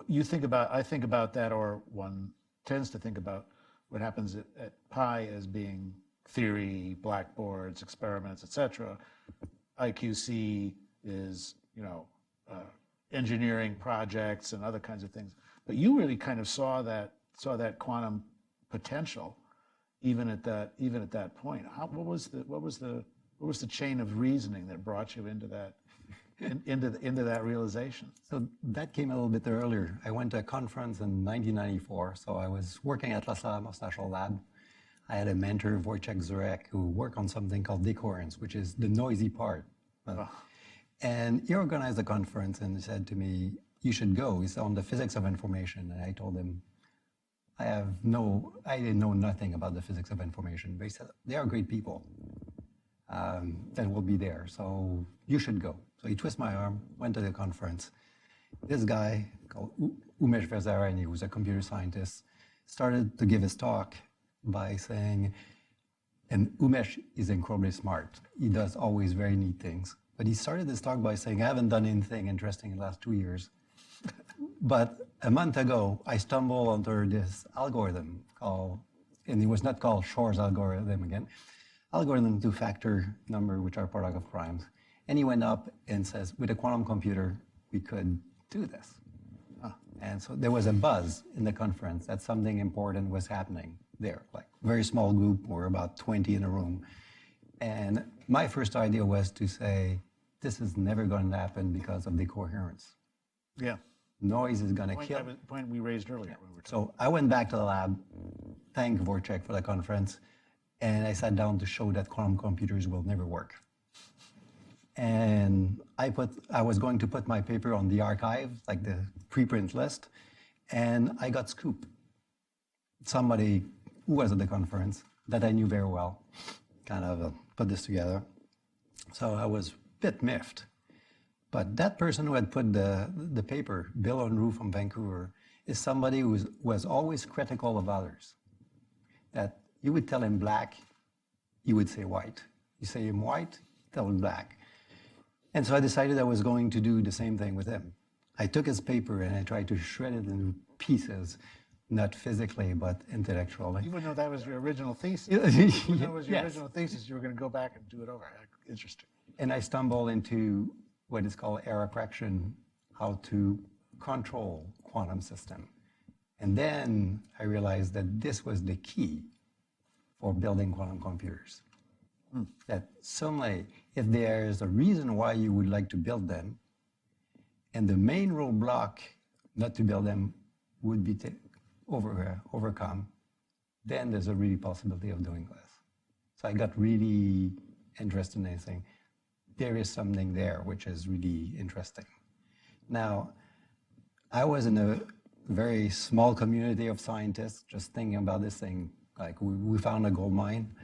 I think about that, or one tends to think about what happens at Pi as being theory, blackboards, experiments, et cetera. IQC is, engineering projects and other kinds of things. But you really kind of saw that quantum potential even at that point. What was the chain of reasoning that brought you into that into that realization? So that came a little bit earlier. I went to a conference in 1994. So I was working at LaFlamme National Lab. I had a mentor, Wojciech Zurek, who worked on something called decoherence, which is the noisy part. And he organized a conference and he said to me, "You should go." It's on the physics of information. And I told him, I didn't know nothing about the physics of information. But he said, "They are great people that will be there. So you should go." So he twisted my arm, went to the conference. This guy called Umesh Vezarani, who was a computer scientist, started to give his talk by saying, and Umesh is incredibly smart. He does always very neat things. But he started this talk by saying, "I haven't done anything interesting in the last 2 years. But a month ago, I stumbled onto this algorithm called," and it was not called Shor's algorithm again, algorithm to factor number, which are product of primes. And he went up and says, "With a quantum computer, we could do this." And so there was a buzz in the conference that something important was happening there. Like very small group, we're about 20 in a room. And my first idea was to say, this is never going to happen because of the coherence. Yeah. Noise is going to kill. Point we raised earlier. So I went back to the lab, thanked Wojciech for the conference, and I sat down to show that quantum computers will never work. And I was going to put my paper on the archive, like the preprint list, and I got scooped. Somebody who was at the conference that I knew very well kind of put this together. So I was a bit miffed. But that person who had put the paper, Bill Unruh from Vancouver, is somebody who was always critical of others. That you would tell him black, he would say white. You say him white, tell him black. And so I decided I was going to do the same thing with him. I took his paper and I tried to shred it into pieces, not physically, but intellectually. Even though that was your original thesis. Yes. Even though it was your original thesis, you were going to go back and do it over. Interesting. And I stumbled into what is called error correction, how to control quantum system. And then I realized that this was the key for building quantum computers. That suddenly, if there's a reason why you would like to build them, and the main roadblock not to build them would be overcome, then there's a really possibility of doing this. So I got really interested in saying, there is something there which is really interesting. Now, I was in a very small community of scientists just thinking about this thing, like we found a gold mine.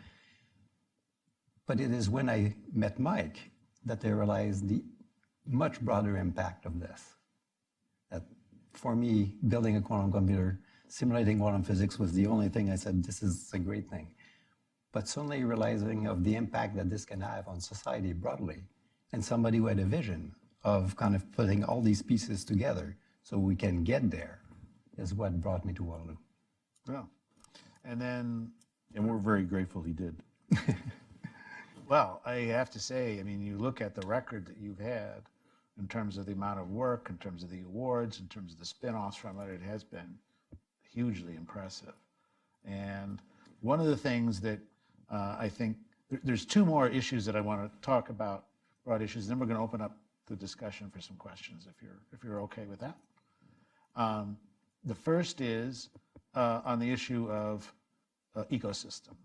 But it is when I met Mike that I realized the much broader impact of this. That for me, building a quantum computer, simulating quantum physics was the only thing I said, this is a great thing. But suddenly realizing of the impact that this can have on society broadly, and somebody who had a vision of kind of putting all these pieces together so we can get there, is what brought me to Waterloo. Yeah. And we're very grateful he did. Well, I have to say, I mean, you look at the record that you've had in terms of the amount of work, in terms of the awards, in terms of the spin-offs from it, it has been hugely impressive. And one of the things that I think, there's two more issues that I want to talk about, broad issues, then we're going to open up the discussion for some questions, if you're okay with that. The first is on the issue of ecosystem.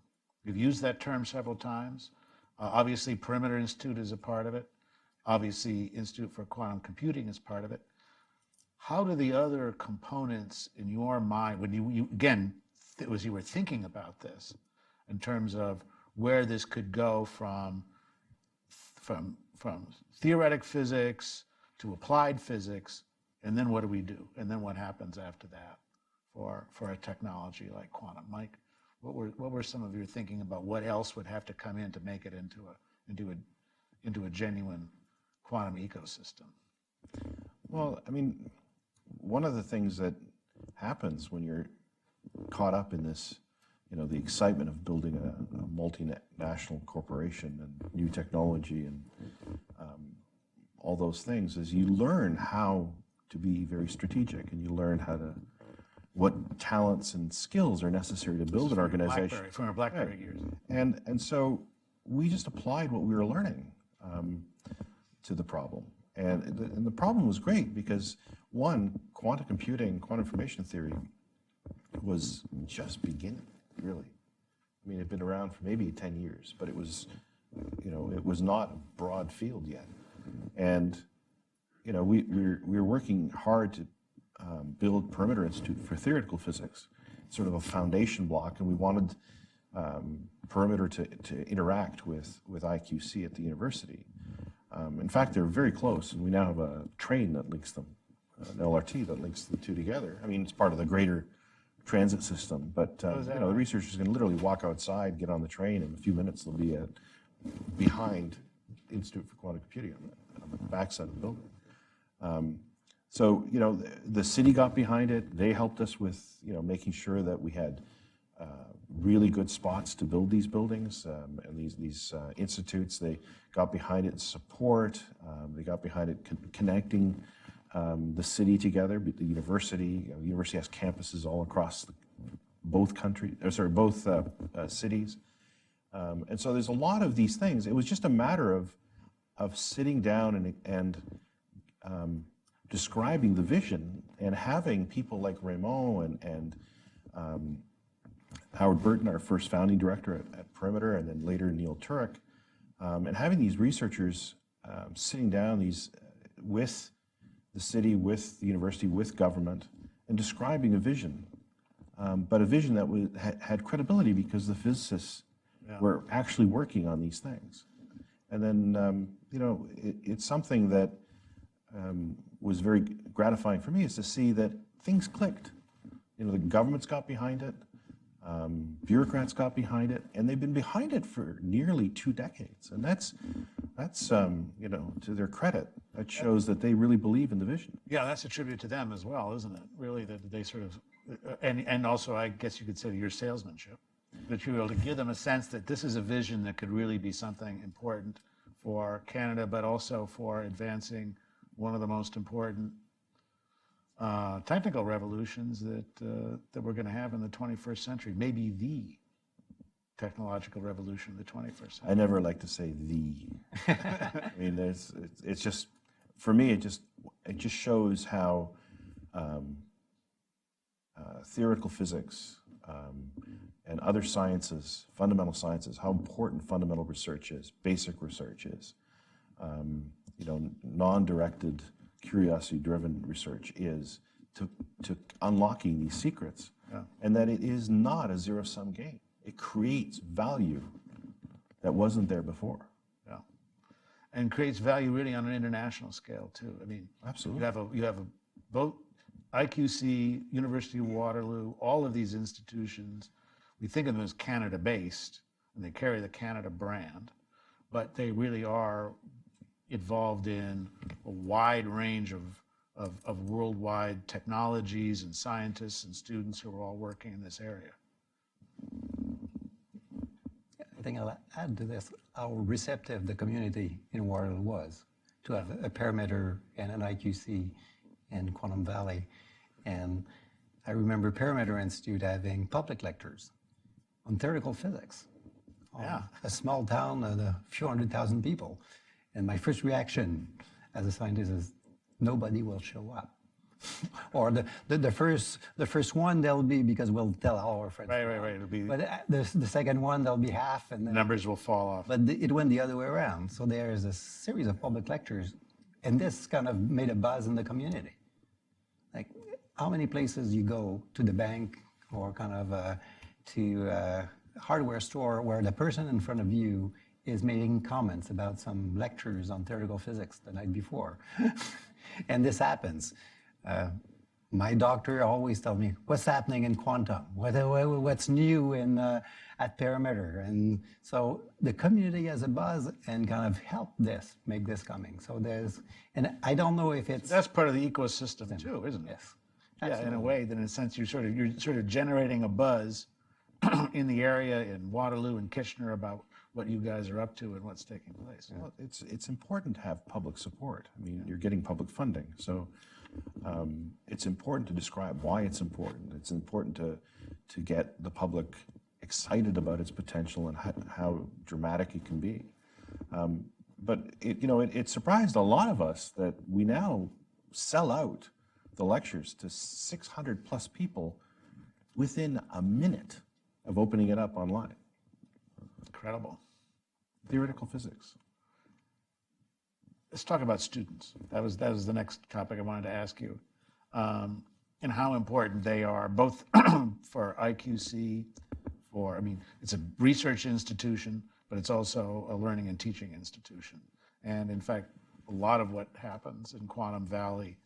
We've used that term several times. Obviously, Perimeter Institute is a part of it. Obviously, Institute for Quantum Computing is part of it. How do the other components in your mind, when you again, as you were thinking about this, in terms of where this could go from theoretic physics to applied physics, And then what do we do? And then what happens after that for a technology like quantum? Mike, what were some of your thinking about what else would have to come in to make it into a genuine quantum ecosystem? Well, I mean, one of the things that happens when you're caught up in this, the excitement of building a multinational corporation and new technology and all those things is you learn how to be very strategic, and you learn what talents and skills are necessary to build an organization. From our BlackBerry years. And so we just applied what we were learning to the problem. And the problem was great because, one, quantum computing, quantum information theory was just beginning, really. I mean, it had been around for maybe 10 years, but it was not a broad field yet. And, we were working hard to build Perimeter Institute for Theoretical Physics, sort of a foundation block, and we wanted Perimeter to interact with IQC at the university. In fact, they're very close, and we now have a train that links them, an LRT that links the two together. I mean, it's part of the greater transit system, but the researchers can literally walk outside, get on the train, in a few minutes they'll be behind the Institute for Quantum Computing on the backside of the building. So, the city got behind it. They helped us with, making sure that we had really good spots to build these buildings and these institutes. They got behind it in support. They got behind it connecting the city together. The university, the university has campuses all across both cities. And so there's a lot of these things. It was just a matter of sitting down and describing the vision and having people like Raymond and Howard Burton, our first founding director at Perimeter, and then later Neil Turek, and having these researchers sitting down with the city, with the university, with government, and describing a vision, but a vision that had credibility because the physicists were actually working on these things. And then, it's something that was very gratifying for me is to see that things clicked. The governments got behind it, bureaucrats got behind it, and they've been behind it for nearly 2 decades. And that's to their credit. That shows that they really believe in the vision. Yeah, that's a tribute to them as well, isn't it? Really, that they sort of, and also I guess you could say to your salesmanship, that you were able to give them a sense that this is a vision that could really be something important for Canada, but also for advancing one of the most important technical revolutions that we're going to have in the 21st century, maybe the technological revolution of the 21st century. I never like to say the. I mean, it's just, for me, it just shows how theoretical physics and other sciences, fundamental sciences, how important fundamental research is, basic research is. Non-directed, curiosity-driven research is to unlocking these secrets, and that it is not a zero-sum game. It creates value that wasn't there before. Yeah, and creates value really on an international scale too. I mean, absolutely. You have both IQC, University of Waterloo, all of these institutions. We think of them as Canada-based, and they carry the Canada brand, but they really are involved in a wide range of worldwide technologies and scientists and students who are all working in this area. I think I'll add to this how receptive the community in Waterloo was to have a Perimeter and an IQC in Quantum Valley. And I remember Perimeter Institute having public lectures on theoretical physics. A small town of a few 100,000 people. And my first reaction as a scientist is nobody will show up. Or the first one there'll be, because we'll tell all our friends. Right. It'll be, but the second one there'll be half, and the numbers will fall off. But it went the other way around. So there's a series of public lectures, and this kind of made a buzz in the community. Like, how many places you go to the bank or kind of to a hardware store where the person in front of you is making comments about some lectures on theoretical physics the night before. And this happens. My doctor always tells me, what's happening in quantum? What's new in, at perimeter? And so the community has a buzz and kind of help this, make this coming. So there's, and I don't know if it's... That's part of the ecosystem too, isn't it? Yes. Yeah, in a Absolutely. way, that in a sense, you're sort of generating a buzz in the area in Waterloo and Kitchener about what you guys are up to and what's taking place. Well, it's important to have public support. I mean, you're getting public funding, so it's important to describe why it's important. It's important to get the public excited about its potential and how dramatic it can be. But it surprised a lot of us that we now sell out the lectures to 600 plus people within a minute of opening it up online. Incredible. Theoretical physics. Let's talk about students. That was the next topic I wanted to ask you, and how important they are, both for IQC, I mean, it's a research institution, but it's also a learning and teaching institution. And in fact, a lot of what happens in Quantum Valley,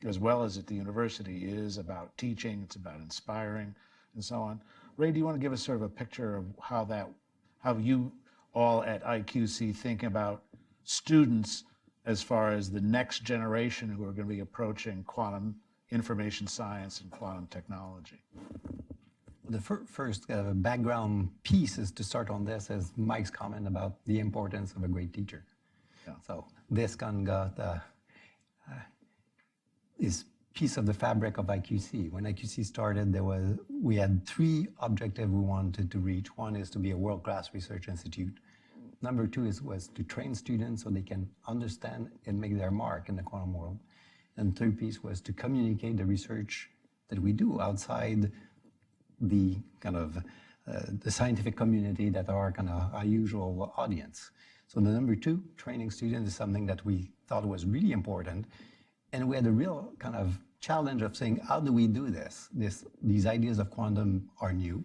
as well as at the university, is about teaching, it's about inspiring, and so on. Ray, do you want to give us sort of a picture of how you all at IQC think about students as far as the next generation who are going to be approaching quantum information science and quantum technology? The first background piece is to start on this is Mike's comment about the importance of a great teacher. Yeah. So this kind of got is piece of the fabric of IQC. When IQC started, we had three objectives we wanted to reach. One is to be a world-class research institute. Number two was to train students so they can understand and make their mark in the quantum world. And third piece was to communicate the research that we do outside the kind of the scientific community that are kind of our usual audience. So the number two, training students, is something that we thought was really important. And we had a real kind of challenge of saying, how do we do this? These ideas of quantum are new,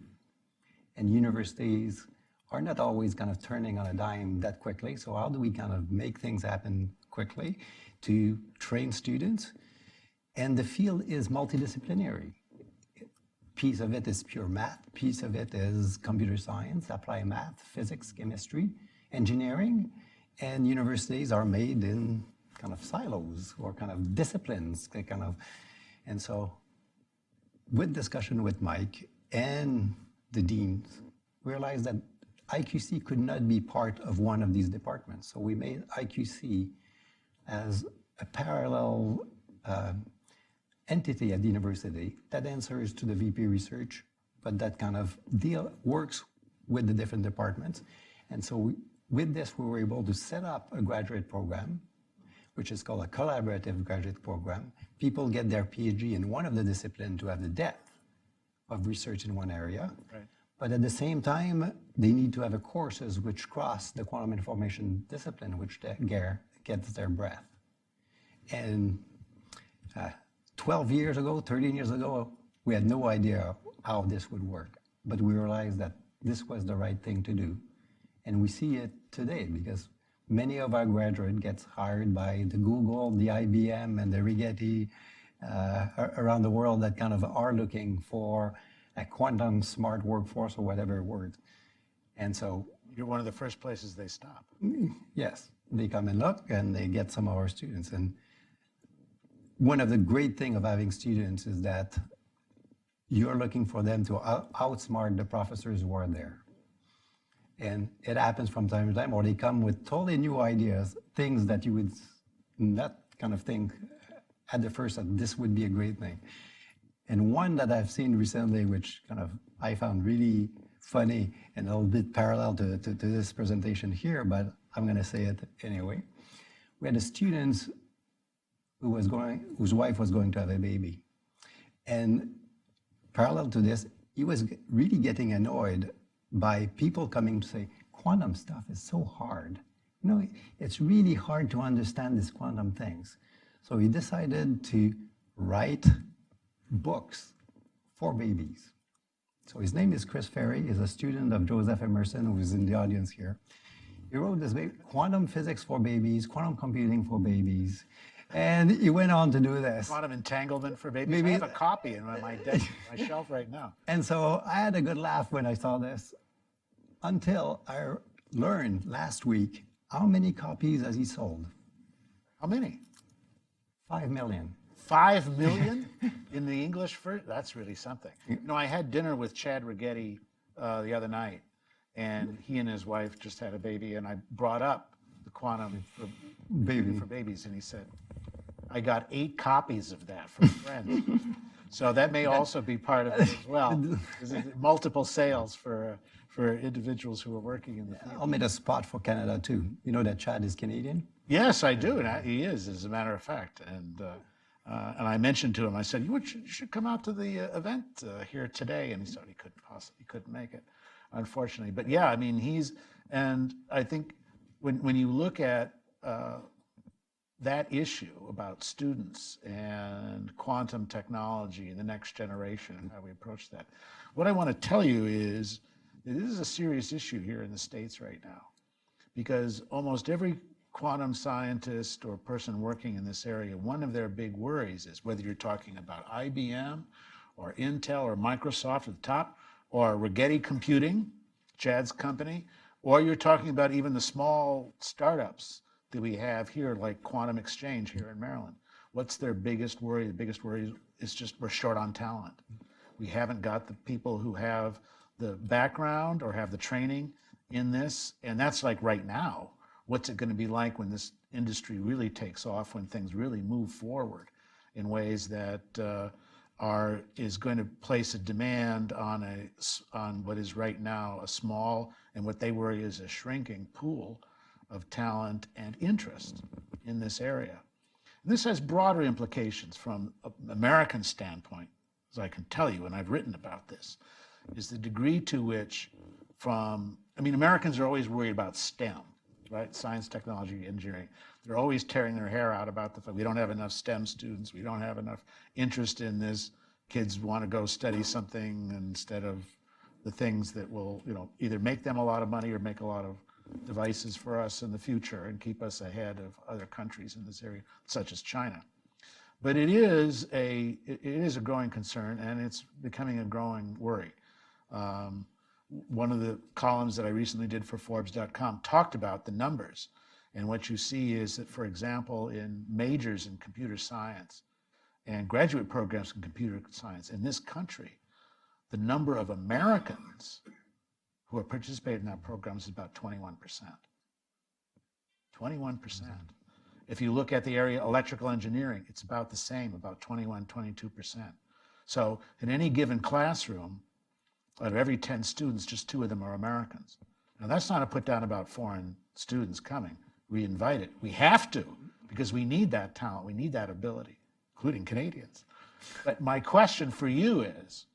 and universities are not always kind of turning on a dime that quickly. So how do we kind of make things happen quickly to train students? And the field is multidisciplinary. Piece of it is pure math, piece of it is computer science, applied math, physics, chemistry, engineering, and universities are made in kind of silos or kind of disciplines, and so with discussion with Mike and the deans, we realized that IQC could not be part of one of these departments. So we made IQC as a parallel entity at the university that answers to the VP research, but that kind of works with the different departments. And so with this, we were able to set up a graduate program, which is called a collaborative graduate program. People get their PhD in one of the disciplines to have the depth of research in one area. Right. But at the same time, they need to have a courses which cross the quantum information discipline, which gets their breadth. And 12 years ago, 13 years ago, we had no idea how this would work. But we realized that this was the right thing to do. And we see it today because many of our graduates get hired by the Google, the IBM, and the Rigetti around the world that kind of are looking for a quantum smart workforce or whatever word. And so... You're one of the first places they stop. Yes, they come and look and they get some of our students. And one of the great things of having students is that you're looking for them to outsmart the professors who are there. And it happens from time to time, or they come with totally new ideas, things that you would not kind of think at the first that this would be a great thing. And one that I've seen recently, which kind of I found really funny and a little bit parallel to this presentation here, but I'm going to say it anyway. We had a student whose wife was going to have a baby. And parallel to this, he was really getting annoyed by people coming to say, quantum stuff is so hard. You know, it's really hard to understand these quantum things. So he decided to write books for babies. So his name is Chris Ferry. He's a student of Joseph Emerson, who is in the audience here. He wrote this Quantum Physics for Babies, Quantum Computing for Babies. And he went on to do this. Quantum entanglement for babies. Maybe- I have a copy in my desk, my shelf right now. And so I had a good laugh when I saw this until I learned last week how many copies has he sold? How many? 5 million. 5 million in the English version? That's really something. You know, I had dinner with Chad Rigetti the other night, and he and his wife just had a baby, and I brought up the quantum for babies, and he said, I got 8 copies of that from friends. So that may also be part of it as well. This is multiple sales for individuals who are working in the field. I'll make a spot for Canada too. You know that Chad is Canadian? Yes, I do, and he is, as a matter of fact. And I mentioned to him, I said, you should come out to the event here today. And he said he couldn't make it, unfortunately. But yeah, I mean, and I think when you look at that issue about students and quantum technology and the next generation and how we approach that, what I want to tell you is that this is a serious issue here in the States right now, because almost every quantum scientist or person working in this area, one of their big worries is whether you're talking about IBM or Intel or Microsoft at the top, or Rigetti Computing, Chad's company, or you're talking about even the small startups that we have here, like Quantum Exchange here in Maryland. What's their biggest worry? The biggest worry is just we're short on talent. We haven't got the people who have the background or have the training in this, and that's like right now. What's it going to be like when this industry really takes off, when things really move forward in ways that is going to place a demand on what is right now a small and what they worry is a shrinking pool of talent and interest in this area. And this has broader implications from an American standpoint, as I can tell you, and I've written about this, is the degree to which Americans are always worried about STEM, right? Science, technology, engineering. They're always tearing their hair out about the fact we don't have enough STEM students. We don't have enough interest in this. Kids want to go study something instead of the things that will, either make them a lot of money or make a lot of devices for us in the future and keep us ahead of other countries in this area, such as China. But it is a growing concern, and it's becoming a growing worry. One of the columns that I recently did for Forbes.com talked about the numbers. And what you see is that, for example, in majors in computer science and graduate programs in computer science in this country, the number of Americans who are participating in that program is about 21%. 21%. If you look at the area electrical engineering, it's about the same, about 21, 22%. So in any given classroom, out of every 10 students, just 2 of them are Americans. Now that's not a put down about foreign students coming. We invite it. We have to, because we need that talent. We need that ability, including Canadians. But my question for you is,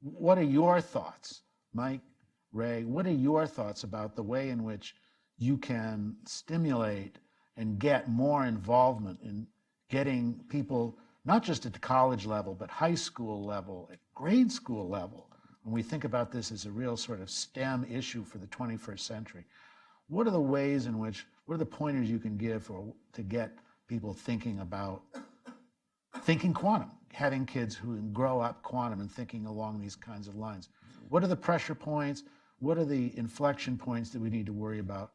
what are your thoughts, Mike, Ray, what are your thoughts about the way in which you can stimulate and get more involvement in getting people, not just at the college level, but high school level, at grade school level, when we think about this as a real sort of STEM issue for the 21st century? What are the ways in which, what are the pointers you can give to get people thinking quantum, having kids who grow up quantum and thinking along these kinds of lines? What are the pressure points? What are the inflection points that we need to worry about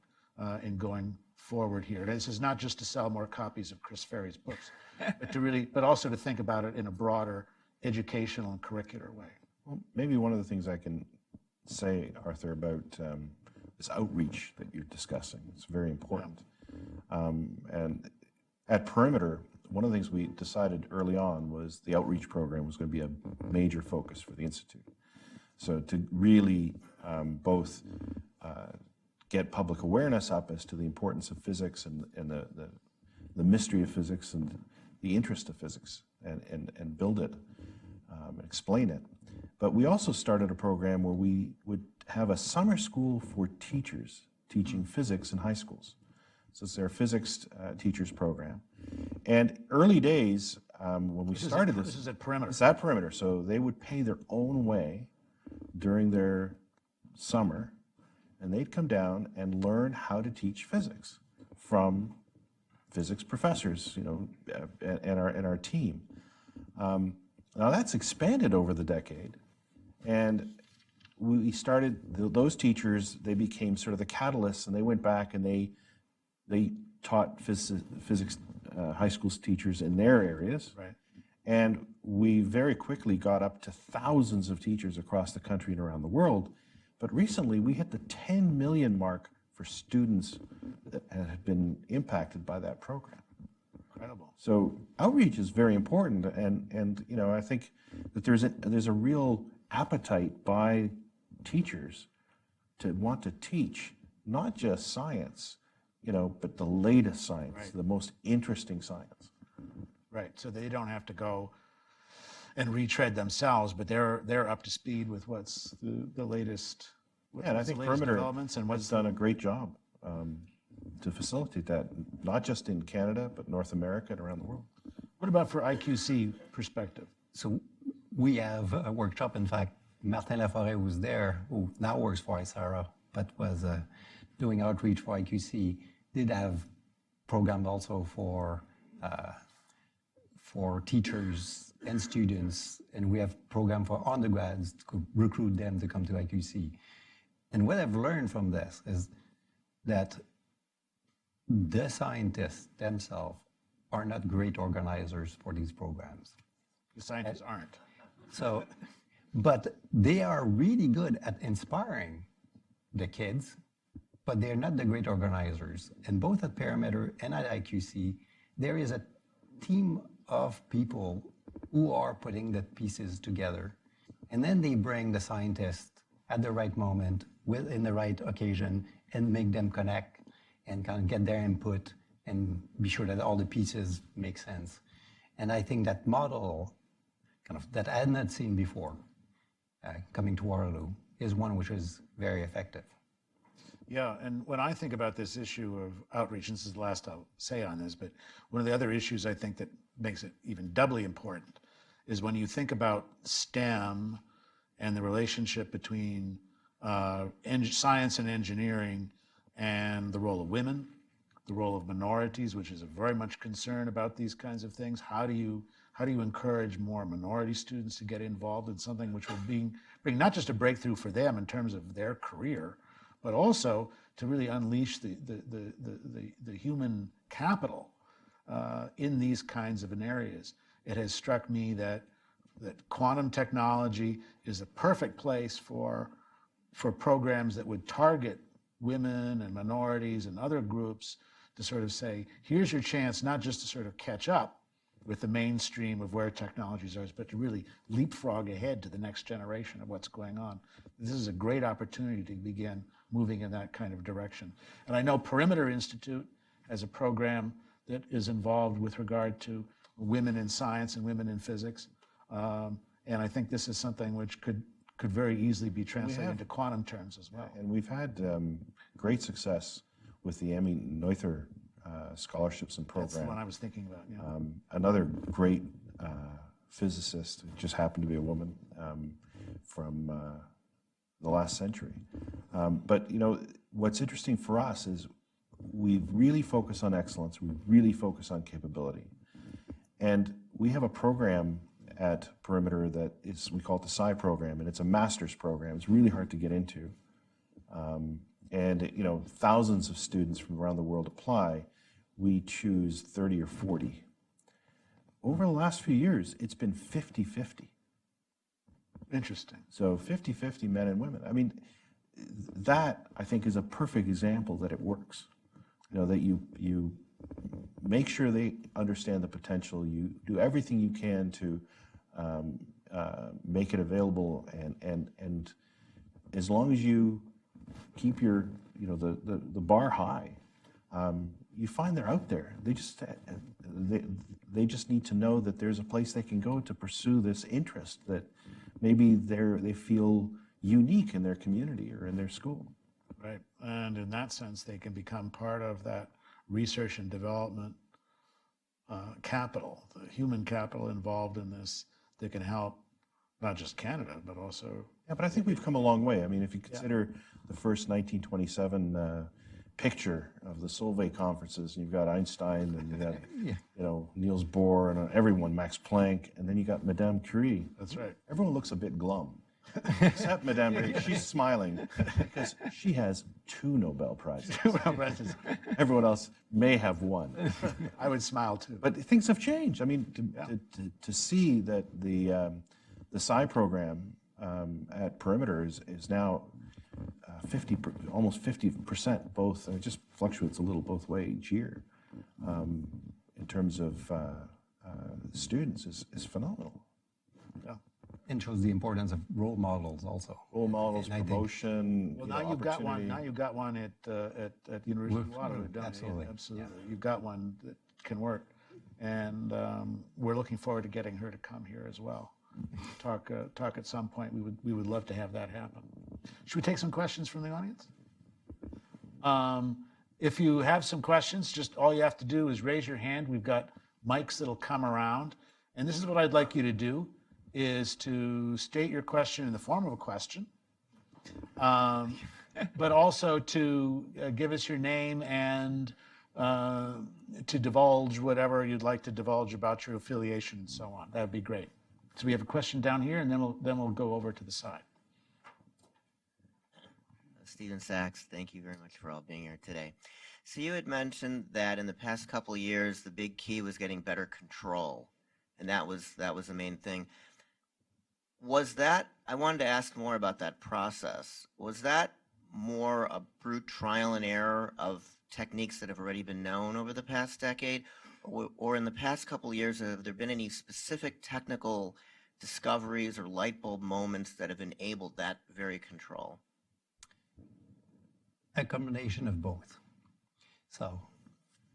in going forward here? This is not just to sell more copies of Chris Ferry's books, but also to think about it in a broader educational and curricular way. Well, maybe one of the things I can say, Arthur, about this outreach that you're discussing, it's very important. And at Perimeter, one of the things we decided early on was the outreach program was going to be a major focus for the Institute. So to really both get public awareness up as to the importance of physics and the mystery of physics and the interest of physics and build it and explain it. But we also started a program where we would have a summer school for teachers teaching physics in high schools. So it's their physics teachers program. And early days, when we started this is at Perimeter. It's at Perimeter. So they would pay their own way during their summer, and they'd come down and learn how to teach physics from physics professors, and our team. Now that's expanded over the decade, and we started those teachers. They became sort of the catalysts, and they went back and they taught physics high school teachers in their areas. Right. And we very quickly got up to thousands of teachers across the country and around the world. But recently we hit the 10 million mark for students that have been impacted by that program. Incredible. So outreach is very important, and I think that there's a real appetite by teachers to want to teach not just science, but the latest science, Right. the most interesting science. Right. So they don't have to go and retread themselves, but they're up to speed with what's the latest. And I what's the think latest Perimeter developments and has what's done a great job to facilitate that, not just in Canada, but North America and around the world. What about for IQC perspective? So we have a workshop. In fact, Martin Laforêt was there, who now works for ISARA, but was doing outreach for IQC, did have programs also for teachers and students, and we have program for undergrads to recruit them to come to IQC. And what I've learned from this is that the scientists themselves are not great organizers for these programs. The scientists aren't. So, but they are really good at inspiring the kids, but they're not the great organizers. And both at Perimeter and at IQC, there is a team of people who are putting the pieces together. And then they bring the scientists at the right moment, in the right occasion, and make them connect and kind of get their input and be sure that all the pieces make sense. And I think that model, kind of that I had not seen before, coming to Waterloo, is one which is very effective. Yeah, and when I think about this issue of outreach, and this is the last I'll say on this, but one of the other issues I think that makes it even doubly important is when you think about STEM and the relationship between science and engineering and the role of women, the role of minorities, which is a very much concern about these kinds of things. How do you encourage more minority students to get involved in something which will bring not just a breakthrough for them in terms of their career, but also to really unleash the human capital in these kinds of areas. It has struck me that quantum technology is a perfect place for programs that would target women and minorities and other groups to sort of say, here's your chance not just to sort of catch up with the mainstream of where technologies are, but to really leapfrog ahead to the next generation of what's going on. This is a great opportunity to begin moving in that kind of direction. And I know Perimeter Institute has a program that is involved with regard to women in science and women in physics. And I think this is something which could very easily be translated into quantum terms as well. And we've had great success with the Emmy Noether scholarships and program. That's the one I was thinking about, yeah. Another great physicist, just happened to be a woman from the last century. But what's interesting for us is we really focus on excellence, we really focus on capability. And we have a program at Perimeter that we call it the Sci program, and it's a master's program. It's really hard to get into. And thousands of students from around the world apply. We choose 30 or 40. Over the last few years, it's been 50-50. Interesting. So 50-50 men and women. I mean, that I think is a perfect example that it works. That you make sure they understand the potential. You do everything you can to make it available, and as long as you keep your the bar high, you find they're out there. They just need to know that there's a place they can go to pursue this interest that maybe they feel unique in their community or in their school. Right, and in that sense, they can become part of that research and development capital, the human capital involved in this that can help not just Canada, but also... Yeah, but I think we've come a long way. I mean, if you consider the first 1927 picture of the Solvay conferences. You've got Einstein, and you got you know, Niels Bohr, and everyone, Max Planck, and then you got Madame Curie. That's right. Everyone looks a bit glum, except Madame Curie. She's smiling because she has 2 Nobel Prizes. Everyone else may have 1. I would smile too. But things have changed. I mean, to see that the Psi program at Perimeter is now 50, almost 50% both. It just fluctuates a little both ways each year. In terms of students is phenomenal. Yeah. And shows the importance of role models also. Role models, And I think- promotion. Well, you now know, you've got one. opportunity. Now you've got one at University of Waterloo, don't Absolutely. you? Absolutely. You've got one that can work, and we're looking forward to getting her to come here as well. Talk at some point. We would love to have that happen. Should we take some questions from the audience? If you have some questions, just all you have to do is raise your hand. We've got mics that'll come around, and this is what I'd like you to do: is to state your question in the form of a question, but also to give us your name and to divulge whatever you'd like to divulge about your affiliation and so on. That would be great. So we have a question down here, and then we'll go over to the side. Stephen Sachs, thank you very much for all being here today. So you had mentioned that in the past couple of years, the big key was getting better control, and that was the main thing. Was that, I wanted to ask more about that process. Was that more a brute trial and error of techniques that have already been known over the past decade? Or in the past couple of years, have there been any specific technical discoveries or light bulb moments that have enabled that very control? A combination of both. So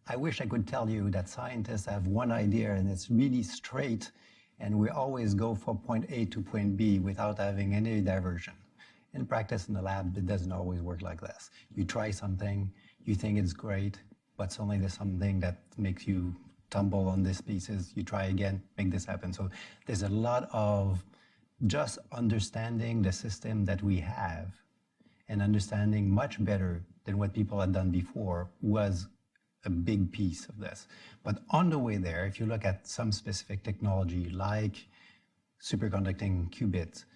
I wish I could tell you that scientists have one idea and it's really straight, and we always go from point A to point B without having any diversion. In practice in the lab, it doesn't always work like this. You try something, you think it's great, but suddenly there's something that makes you tumble on these pieces. You try again, make this happen. So there's a lot of just understanding the system that we have and understanding much better than what people had done before was a big piece of this. But on the way there, if you look at some specific technology like superconducting qubits,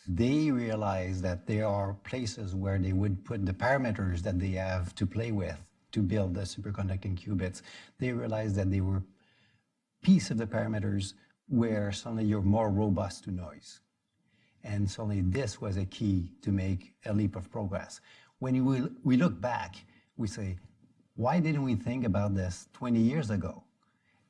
they realized that there are places where they would put the parameters that they have to play with to build the superconducting qubits. They realized that they were piece of the parameters where suddenly you're more robust to noise. And suddenly this was a key to make a leap of progress. When we look back, we say, why didn't we think about this 20 years ago?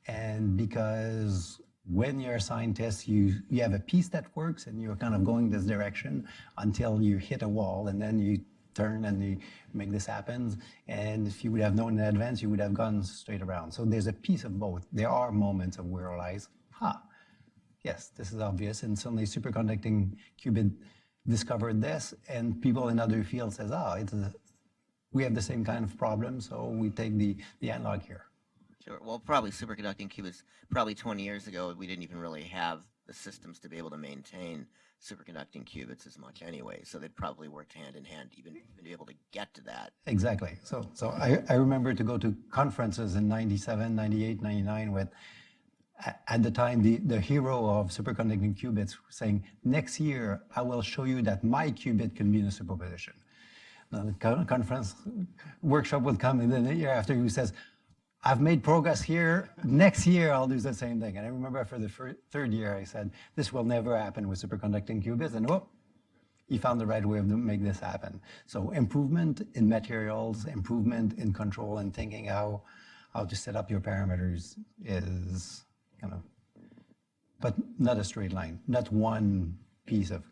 And because when you're a scientist, you have a piece that works and you're kind of going this direction until you hit a wall, and then you turn and you make this happen. And if you would have known in advance, you would have gone straight around. So there's a piece of both. There are moments of where we realize, yes, this is obvious. And suddenly superconducting qubit discovered this, and people in other fields says, we have the same kind of problem, so we take the analog here. Sure. Well, probably superconducting qubits, probably 20 years ago, we didn't even really have the systems to be able to maintain superconducting qubits as much anyway, so they'd probably worked hand in hand even to be able to get to that. Exactly. So I remember to go to conferences in 97, 98, 99 with, at the time, the hero of superconducting qubits saying, next year, I will show you that my qubit can be in a superposition. Now, the conference workshop would come, and then the year after he says, I've made progress here. Next year, I'll do the same thing. And I remember for the third year, I said, this will never happen with superconducting qubits. And he found the right way of make this happen. So improvement in materials, improvement in control, and thinking how to set up your parameters is kind of, but not a straight line, not one piece of.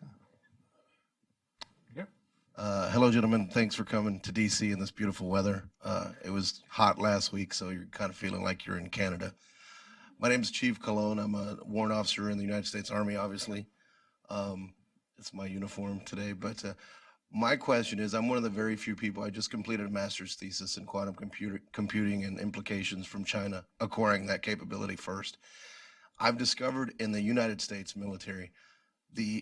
Hello, gentlemen. Thanks for coming to DC in this beautiful weather. It was hot last week, so you're kind of feeling like you're in Canada. My name's Chief Cologne. I'm a warrant officer in the United States Army, obviously. It's my uniform today. But my question is, I'm one of the very few people, I just completed a master's thesis in quantum computing and implications from China, acquiring that capability first. I've discovered in the United States military,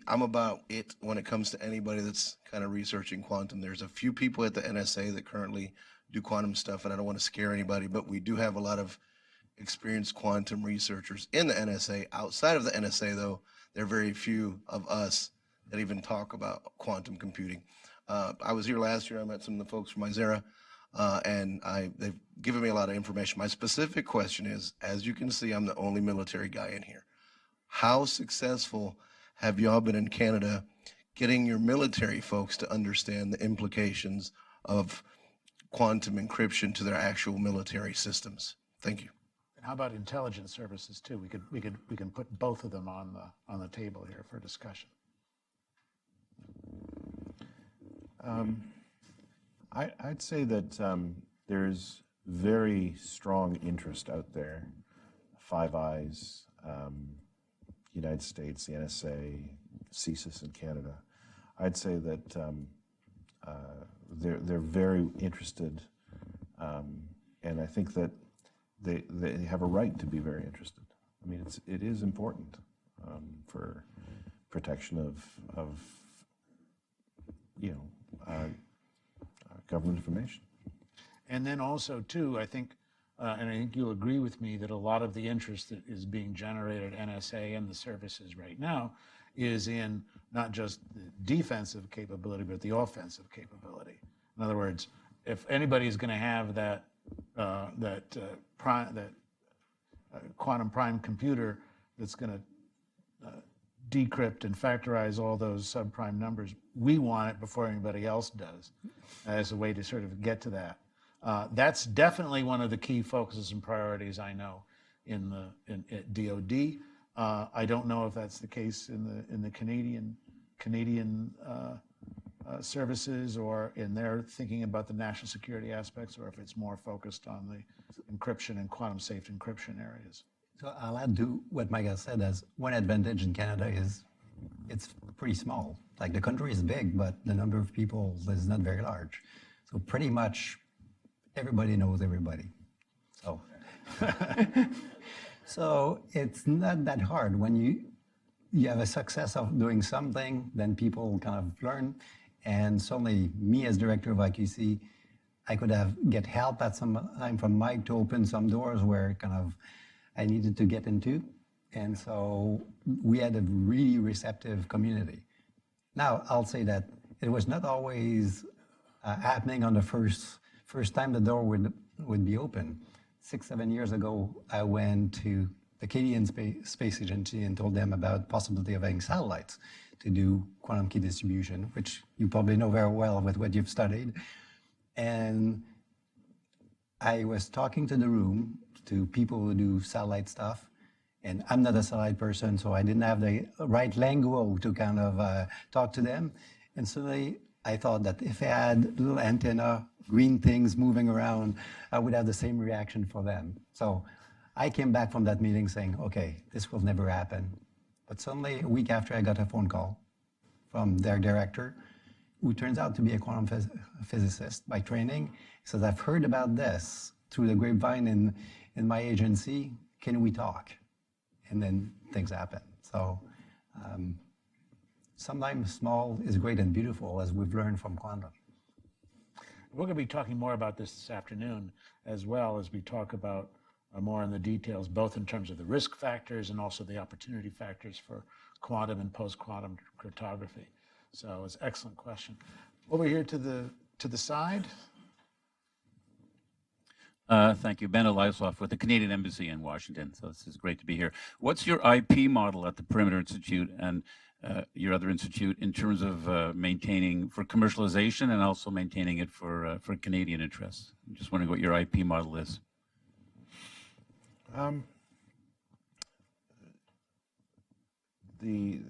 I'm about it when it comes to anybody that's kind of researching quantum. There's a few people at the NSA that currently do quantum stuff, and I don't want to scare anybody, but we do have a lot of experienced quantum researchers in the NSA. Outside of the NSA, though, there are very few of us that even talk about quantum computing. I was here last year. I met some of the folks from Isera, and they've given me a lot of information. My specific question is, as you can see, I'm the only military guy in here. How successful have y'all been in Canada getting your military folks to understand the implications of quantum encryption to their actual military systems? Thank you. And how about intelligence services too? We can put both of them on the table here for discussion. I'd say that there's very strong interest out there. Five Eyes, United States, the NSA, CSIS in Canada. I'd say that they're very interested, and I think that they have a right to be very interested. I mean, it is important for protection of government information. And then also too, I think, and I think you'll agree with me that a lot of the interest that is being generated at NSA and the services right now is in not just the defensive capability, but the offensive capability. In other words, if anybody's going to have that quantum prime computer that's going to decrypt and factorize all those subprime numbers, we want it before anybody else does, as a way to sort of get to that. That's definitely one of the key focuses and priorities I know at DoD. I don't know if that's the case in the Canadian services, or in their thinking about the national security aspects, or if it's more focused on the encryption and quantum safe encryption areas. So I'll add to what Michael said, as one advantage in Canada is it's pretty small. Like, the country is big, but the number of people is not very large. So pretty much everybody knows everybody. So, so it's not that hard. When you have a success of doing something, then people kind of learn. And certainly me as director of IQC, I could get help at some time from Mike to open some doors where kind of I needed to get into. And so we had a really receptive community. Now, I'll say that it was not always happening on the first time the door would be open. 6-7 years ago, I went to the Canadian Space Agency and told them about possibility of having satellites to do quantum key distribution, which you probably know very well with what you've studied. And I was talking to the room, to people who do satellite stuff, and I'm not a satellite person, so I didn't have the right lingo to kind of talk to them. And suddenly I thought that if I had little antenna, green things moving around, I would have the same reaction for them. So I came back from that meeting saying, okay, this will never happen. But suddenly, a week after, I got a phone call from their director, who turns out to be a quantum physicist by training. He says, I've heard about this through the grapevine in my agency. Can we talk? And then things happen. So sometimes small is great and beautiful, as we've learned from quantum. We're going to be talking more about this afternoon, as well as we talk about more in the details, both in terms of the risk factors and also the opportunity factors for quantum and post-quantum cryptography. So it's an excellent question. Over here to the side. Thank you. Ben Eliasov with the Canadian Embassy in Washington. So this is great to be here. What's your IP model at the Perimeter Institute and your other institute in terms of maintaining for commercialization and also maintaining it for Canadian interests? I'm just wondering what your IP model is. The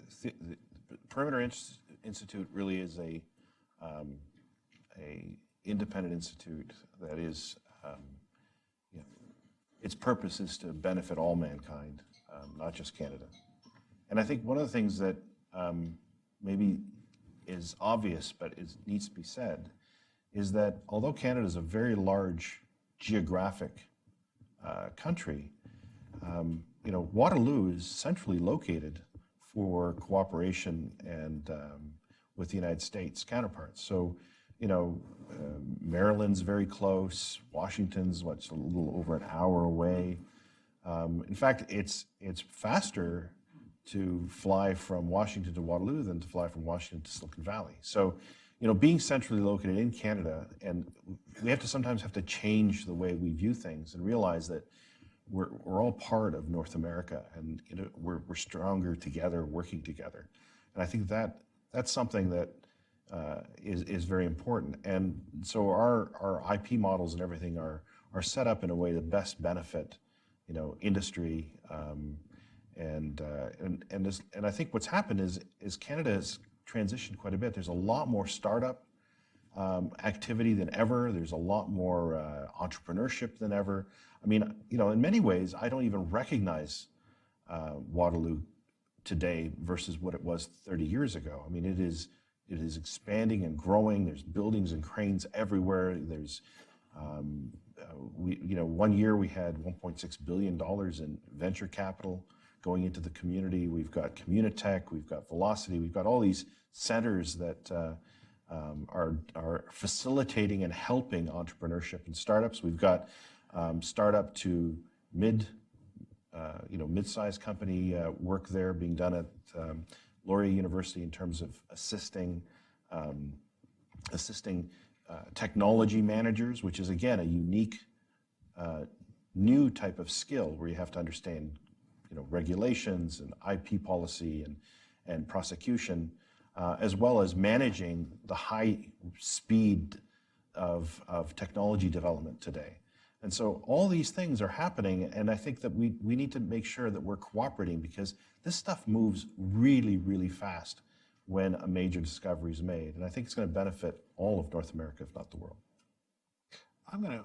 Perimeter Institute really is a independent institute that is, its purpose is to benefit all mankind, not just Canada. And I think one of the things that maybe is obvious but needs to be said is that although Canada is a very large geographic country, Waterloo is centrally located for cooperation and with the United States counterparts. So Maryland's very close. Washington's a little over an hour away. In fact, it's faster to fly from Washington to Waterloo than to fly from Washington to Silicon Valley. So, being centrally located in Canada, and we sometimes have to change the way we view things and realize that we're all part of North America, and we're stronger together, working together. And I think that's something that is very important. And so our IP models and everything are set up in a way that best benefit industry. And I think what's happened is Canada has transitioned quite a bit. There's a lot more startup activity than ever. There's a lot more entrepreneurship than ever. I mean, in many ways, I don't even recognize Waterloo today versus what it was 30 years ago. I mean, it is expanding and growing. There's buildings and cranes everywhere. There's, 1 year we had $1.6 billion in venture capital going into the community. We've got Communitech, we've got Velocity, we've got all these centers that are facilitating and helping entrepreneurship and startups. We've got startup to mid-sized company work there being done at Laurier University in terms of assisting technology managers, which is again a unique new type of skill where you have to understand regulations and IP policy and prosecution, as well as managing the high speed of technology development today. And so all these things are happening, and I think that we need to make sure that we're cooperating, because this stuff moves really, really fast when a major discovery is made. And I think it's going to benefit all of North America, if not the world. I'm going to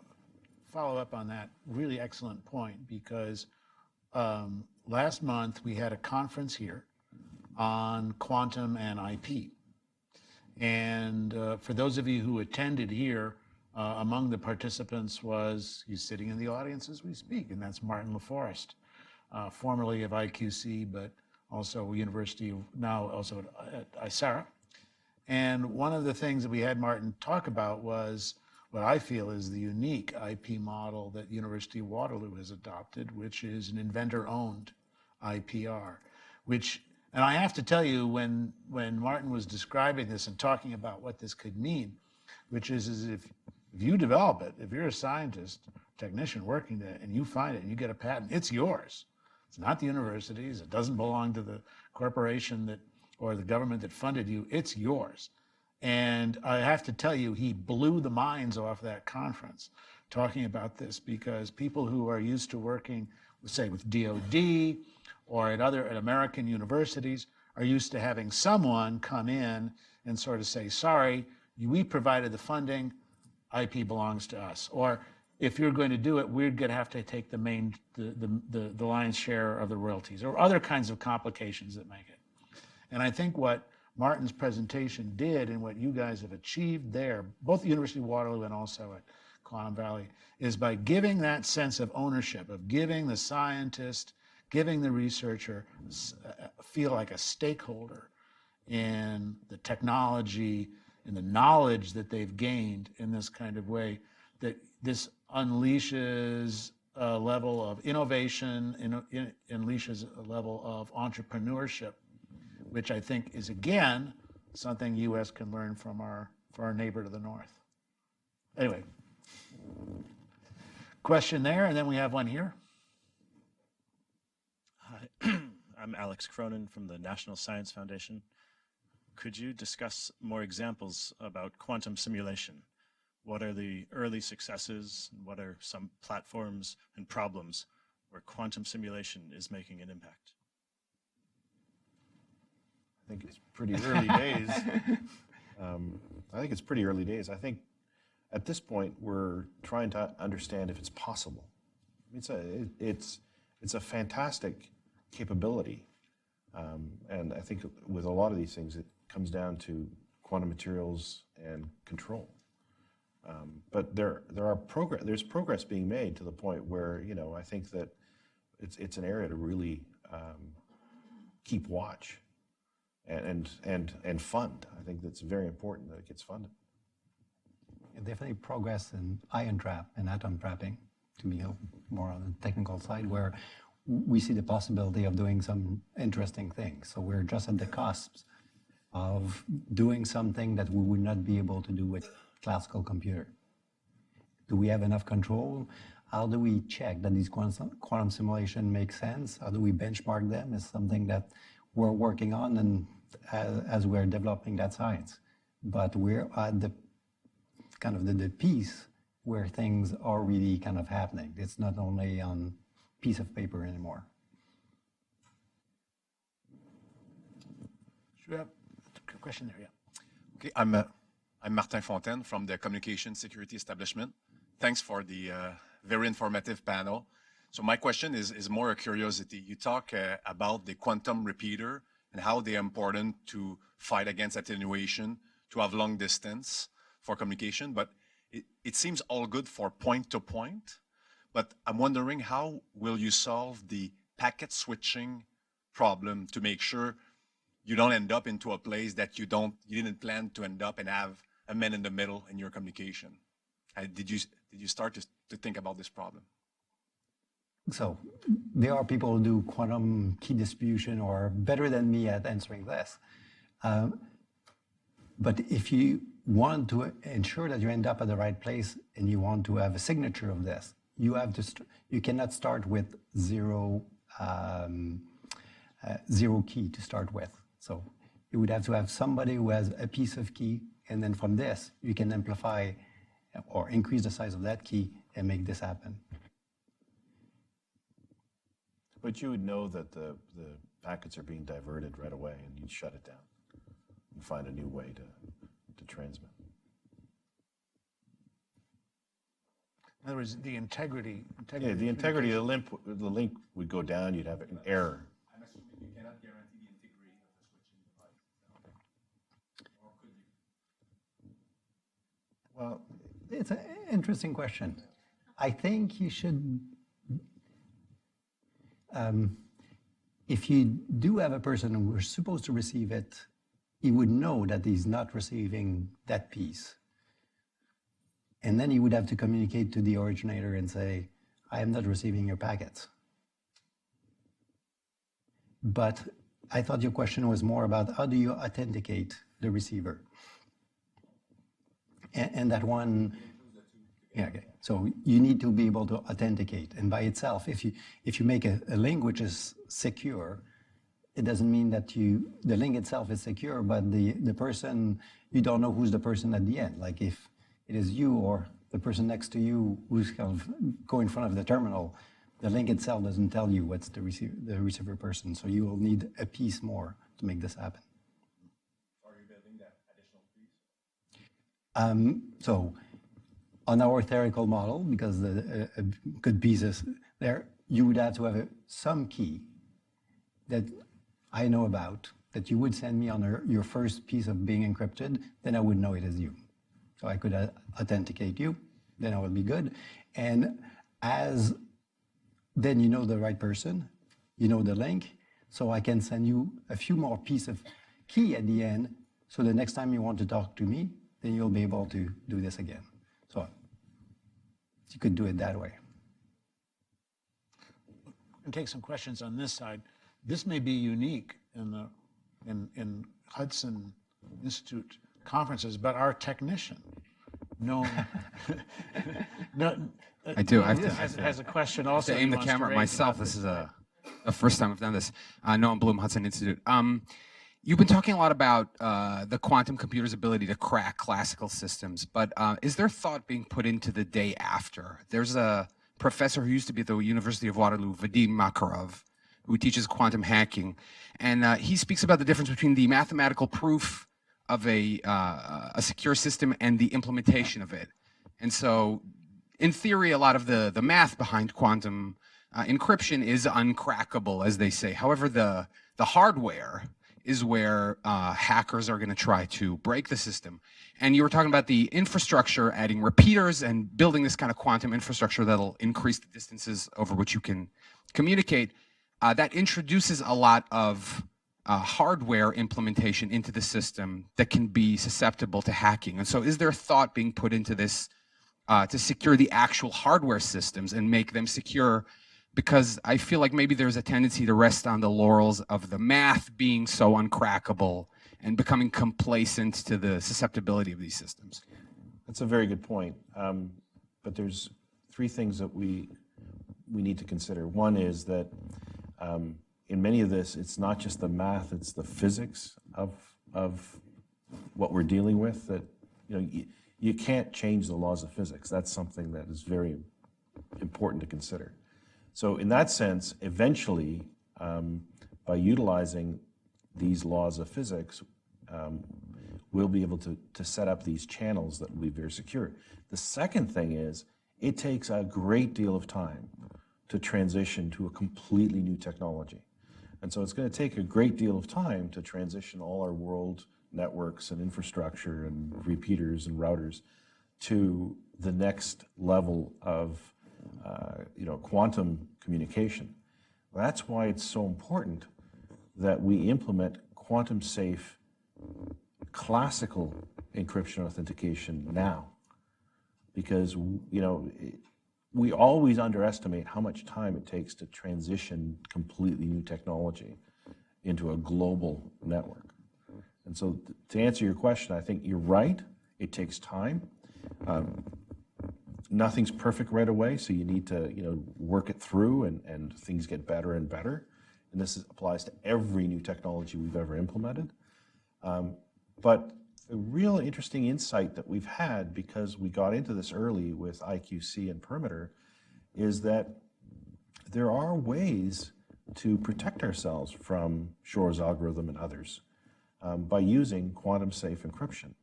follow up on that really excellent point, because last month we had a conference here on quantum and IP. And for those of you who attended here, among the participants he's sitting in the audience as we speak, and that's Martin LaForest, formerly of IQC, but also now also at ISARA. And one of the things that we had Martin talk about was what I feel is the unique IP model that University of Waterloo has adopted, which is an inventor-owned IPR, and I have to tell you, when Martin was describing this and talking about what this could mean, which is if you develop it, if you're a scientist, technician working there, and you find it and you get a patent, it's yours. It's not the university's. It doesn't belong to the corporation or the government that funded you. It's yours. And I have to tell you, he blew the minds off that conference talking about this, because people who are used to working, say, with DOD or at American universities are used to having someone come in and sort of say, sorry, we provided the funding, IP belongs to us. Or if you're going to do it, we're going to have to take the lion's share of the royalties, or other kinds of complications that make it. And I think what Martin's presentation did, and what you guys have achieved there, both at the University of Waterloo and also at Quantum Valley, is by giving that sense of ownership, of giving the scientist, giving the researcher feel like a stakeholder in the technology, in the knowledge that they've gained in this kind of way, that this unleashes a level of innovation, unleashes a level of entrepreneurship, which I think is, again, something U.S. can learn from our neighbor to the north. Anyway, question there, and then we have one here. Hi, I'm Alex Cronin from the National Science Foundation. Could you discuss more examples about quantum simulation? What are the early successes? What are some platforms and problems where quantum simulation is making an impact? I think it's pretty early days. I think at this point we're trying to understand if it's possible. It's a fantastic capability, and I think with a lot of these things it comes down to quantum materials and control. But there's progress being made to the point where I think that it's an area to really keep watch and fund. I think that's very important that it gets funded. definitely progress in ion trap and atom trapping, to be more on the technical side, where we see the possibility of doing some interesting things. So we're just at the cusps of doing something that we would not be able to do with classical computer. Do we have enough control? How do we check that these quantum simulation make sense? How do we benchmark them? Is something that we're working on, and as we're developing that science. But we're at the kind of the piece where things are really kind of happening. It's not only on piece of paper anymore. Should we have a question there? Yeah. Okay, I'm Martin Fontaine from the Communication Security Establishment. Thanks for the very informative panel. So my question is more a curiosity. You talk about the quantum repeater and how they're important to fight against attenuation, to have long distance for communication, but it seems all good for point-to-point. But I'm wondering, how will you solve the packet switching problem to make sure you don't end up into a place that you didn't plan to end up and have a man in the middle in your communication? Did you start to think about this problem? So there are people who do quantum key distribution or are better than me at answering this. But if you want to ensure that you end up at the right place and you want to have a signature of this, you have to. You cannot start with zero key to start with. So you would have to have somebody who has a piece of key, and then from this you can amplify or increase the size of that key and make this happen. But you would know that the packets are being diverted right away, and you'd shut it down and find a new way to transmit. In other words, the integrity. Yeah, the integrity of the link would go down. You'd have an error. I'm assuming you cannot guarantee the integrity of the switching device. Or could you? Well, It's an interesting question. I think you should, if you do have a person who is supposed to receive it, he would know that he's not receiving that piece. And then he would have to communicate to the originator and say, I am not receiving your packets. But I thought your question was more about how do you authenticate the receiver? And that one, yeah, okay. So you need to be able to authenticate. And by itself, if you make a link which is secure, it doesn't mean that the link itself is secure, but the person, you don't know who's the person at the end. Like if it is you or the person next to you who's kind of going in front of the terminal, the link itself doesn't tell you what's the receiver person. So you will need a piece more to make this happen. Are you building that additional piece? So on our theoretical model, because a good piece is there, you would have to have some key that I know about that you would send me on your first piece of being encrypted, then I would know it is you. So I could authenticate you, then I would be good. And then you know the right person, you know the link, so I can send you a few more pieces of key at the end, so the next time you want to talk to me, then you'll be able to do this again. So you could do it that way. And take some questions on this side. This may be unique in Hudson Institute conferences, but our technician, known, I do. I have to has a question also. aim the camera at myself. This is the first time I've done this. Noam Bloom, Hudson Institute. You've been talking a lot about the quantum computer's ability to crack classical systems, but is there thought being put into the day after? There's a professor who used to be at the University of Waterloo, Vadim Makarov, who teaches quantum hacking, and he speaks about the difference between the mathematical proof of a secure system and the implementation of it. And so, in theory, a lot of the math behind quantum encryption is uncrackable, as they say. However, the hardware is where hackers are going to try to break the system. And you were talking about the infrastructure, adding repeaters and building this kind of quantum infrastructure that'll increase the distances over which you can communicate. That introduces a lot of hardware implementation into the system that can be susceptible to hacking. And so is there thought being put into this to secure the actual hardware systems and make them secure? Because I feel like maybe there's a tendency to rest on the laurels of the math being so uncrackable and becoming complacent to the susceptibility of these systems. That's a very good point. But there's three things that we need to consider. One is that in many of this, it's not just the math, it's the physics of what we're dealing with. That you can't change the laws of physics. That's something that is very important to consider. So in that sense, eventually, by utilizing these laws of physics, we'll be able to set up these channels that will be very secure. The second thing is, it takes a great deal of time to transition to a completely new technology. And so it's going to take a great deal of time to transition all our world networks and infrastructure and repeaters and routers to the next level of quantum communication. That's why it's so important that we implement quantum safe classical encryption authentication now, because we always underestimate how much time it takes to transition completely new technology into a global network. And so to answer your question, I think you're right. It takes time. Nothing's perfect right away, so you need to work it through, and things get better and better. And this applies to every new technology we've ever implemented. But a real interesting insight that we've had, because we got into this early with IQC and Perimeter, is that there are ways to protect ourselves from Shor's algorithm and others by using quantum safe encryption.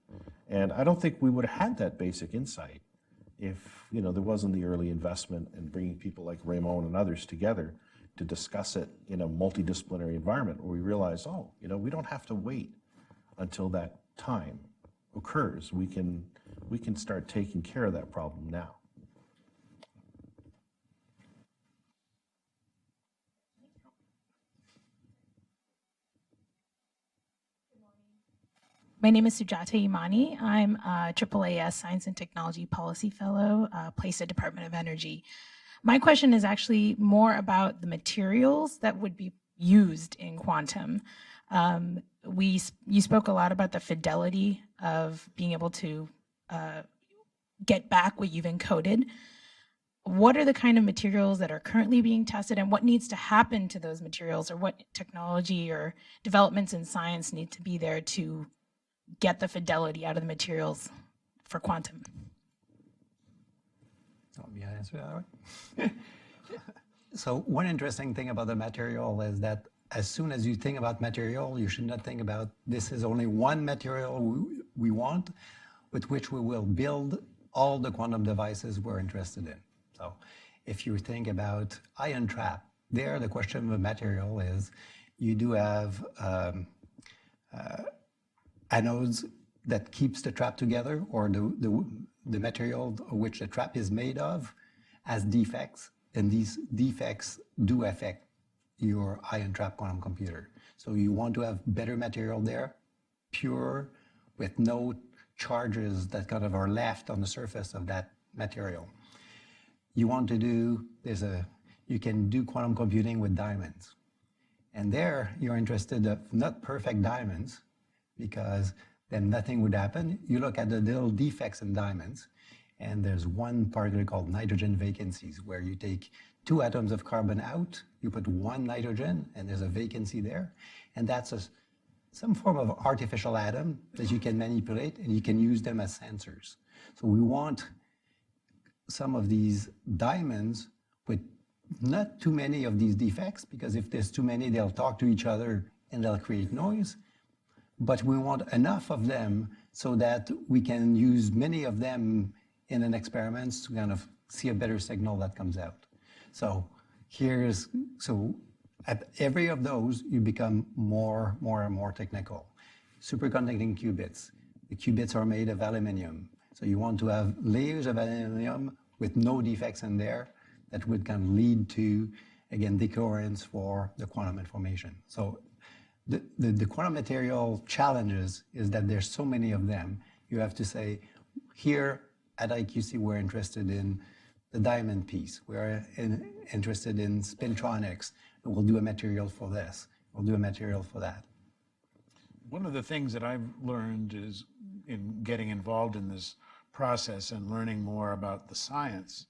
And I don't think we would have had that basic insight if there wasn't the early investment in bringing people like Raymond and others together to discuss it in a multidisciplinary environment, where we realized, we don't have to wait until that time occurs. We can start taking care of that problem now. My name is Sujata Imani. I'm a AAAS Science and Technology Policy Fellow, placed at Department of Energy. My question is actually more about the materials that would be used in quantum. You spoke a lot about the fidelity of being able to get back what you've encoded. What are the kind of materials that are currently being tested, and what needs to happen to those materials, or what technology or developments in science need to be there to get the fidelity out of the materials for quantum? Want me to answer that way? So one interesting thing about the material is that as soon as you think about material, you should not think about this is only one material we want, with which we will build all the quantum devices we're interested in. So if you think about ion trap, there the question of the material is you do have anodes that keeps the trap together, or the material which the trap is made of has defects, and these defects do affect your ion trap quantum computer. So you want to have better material there, pure, with no charges that kind of are left on the surface of that material. You want to do, you can do quantum computing with diamonds. And there you're interested in not perfect diamonds, because then nothing would happen. You look at the little defects in diamonds, and there's one particle called nitrogen vacancies, where you take 2 atoms of carbon out, you put 1 nitrogen, and there's a vacancy there. And that's some form of artificial atom that you can manipulate, and you can use them as sensors. So we want some of these diamonds with not too many of these defects, because if there's too many, they'll talk to each other and they'll create noise. But we want enough of them so that we can use many of them in an experiment to kind of see a better signal that comes out. So at every of those, you become more and more technical. Superconducting qubits. The qubits are made of aluminum. So you want to have layers of aluminum with no defects in there that would kind of lead to, again, decoherence for the quantum information. So The quantum material challenges is that there's so many of them. You have to say, here at IQC, we're interested in the diamond piece. We're interested in spintronics. And we'll do a material for this. We'll do a material for that. One of the things that I've learned is in getting involved in this process and learning more about the science